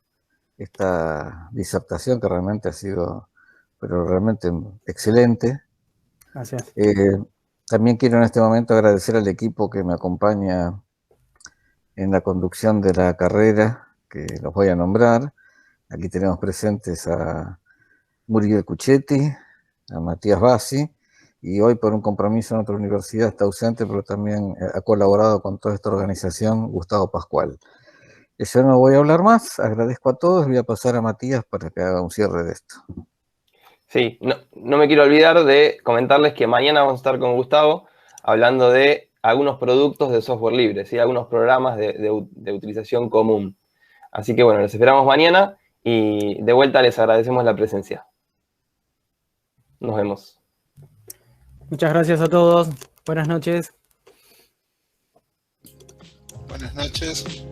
[SPEAKER 1] esta disertación que realmente ha sido, pero realmente excelente.
[SPEAKER 2] Gracias.
[SPEAKER 1] También quiero en este momento agradecer al equipo que me acompaña en la conducción de la carrera, que los voy a nombrar. Aquí tenemos presentes a Muriel Cuchetti, a Matías Bassi, y hoy por un compromiso en otra universidad está ausente, pero también ha colaborado con toda esta organización, Gustavo Pascual. Yo no voy a hablar más, agradezco a todos, voy a pasar a Matías para que haga un cierre de esto.
[SPEAKER 4] Sí, no me quiero olvidar de comentarles que mañana vamos a estar con Gustavo hablando de algunos productos de software libre, ¿sí? Algunos programas de utilización común. Así que bueno, los esperamos mañana y de vuelta les agradecemos la presencia. Nos vemos.
[SPEAKER 2] Muchas gracias a todos. Buenas noches.
[SPEAKER 5] Buenas noches.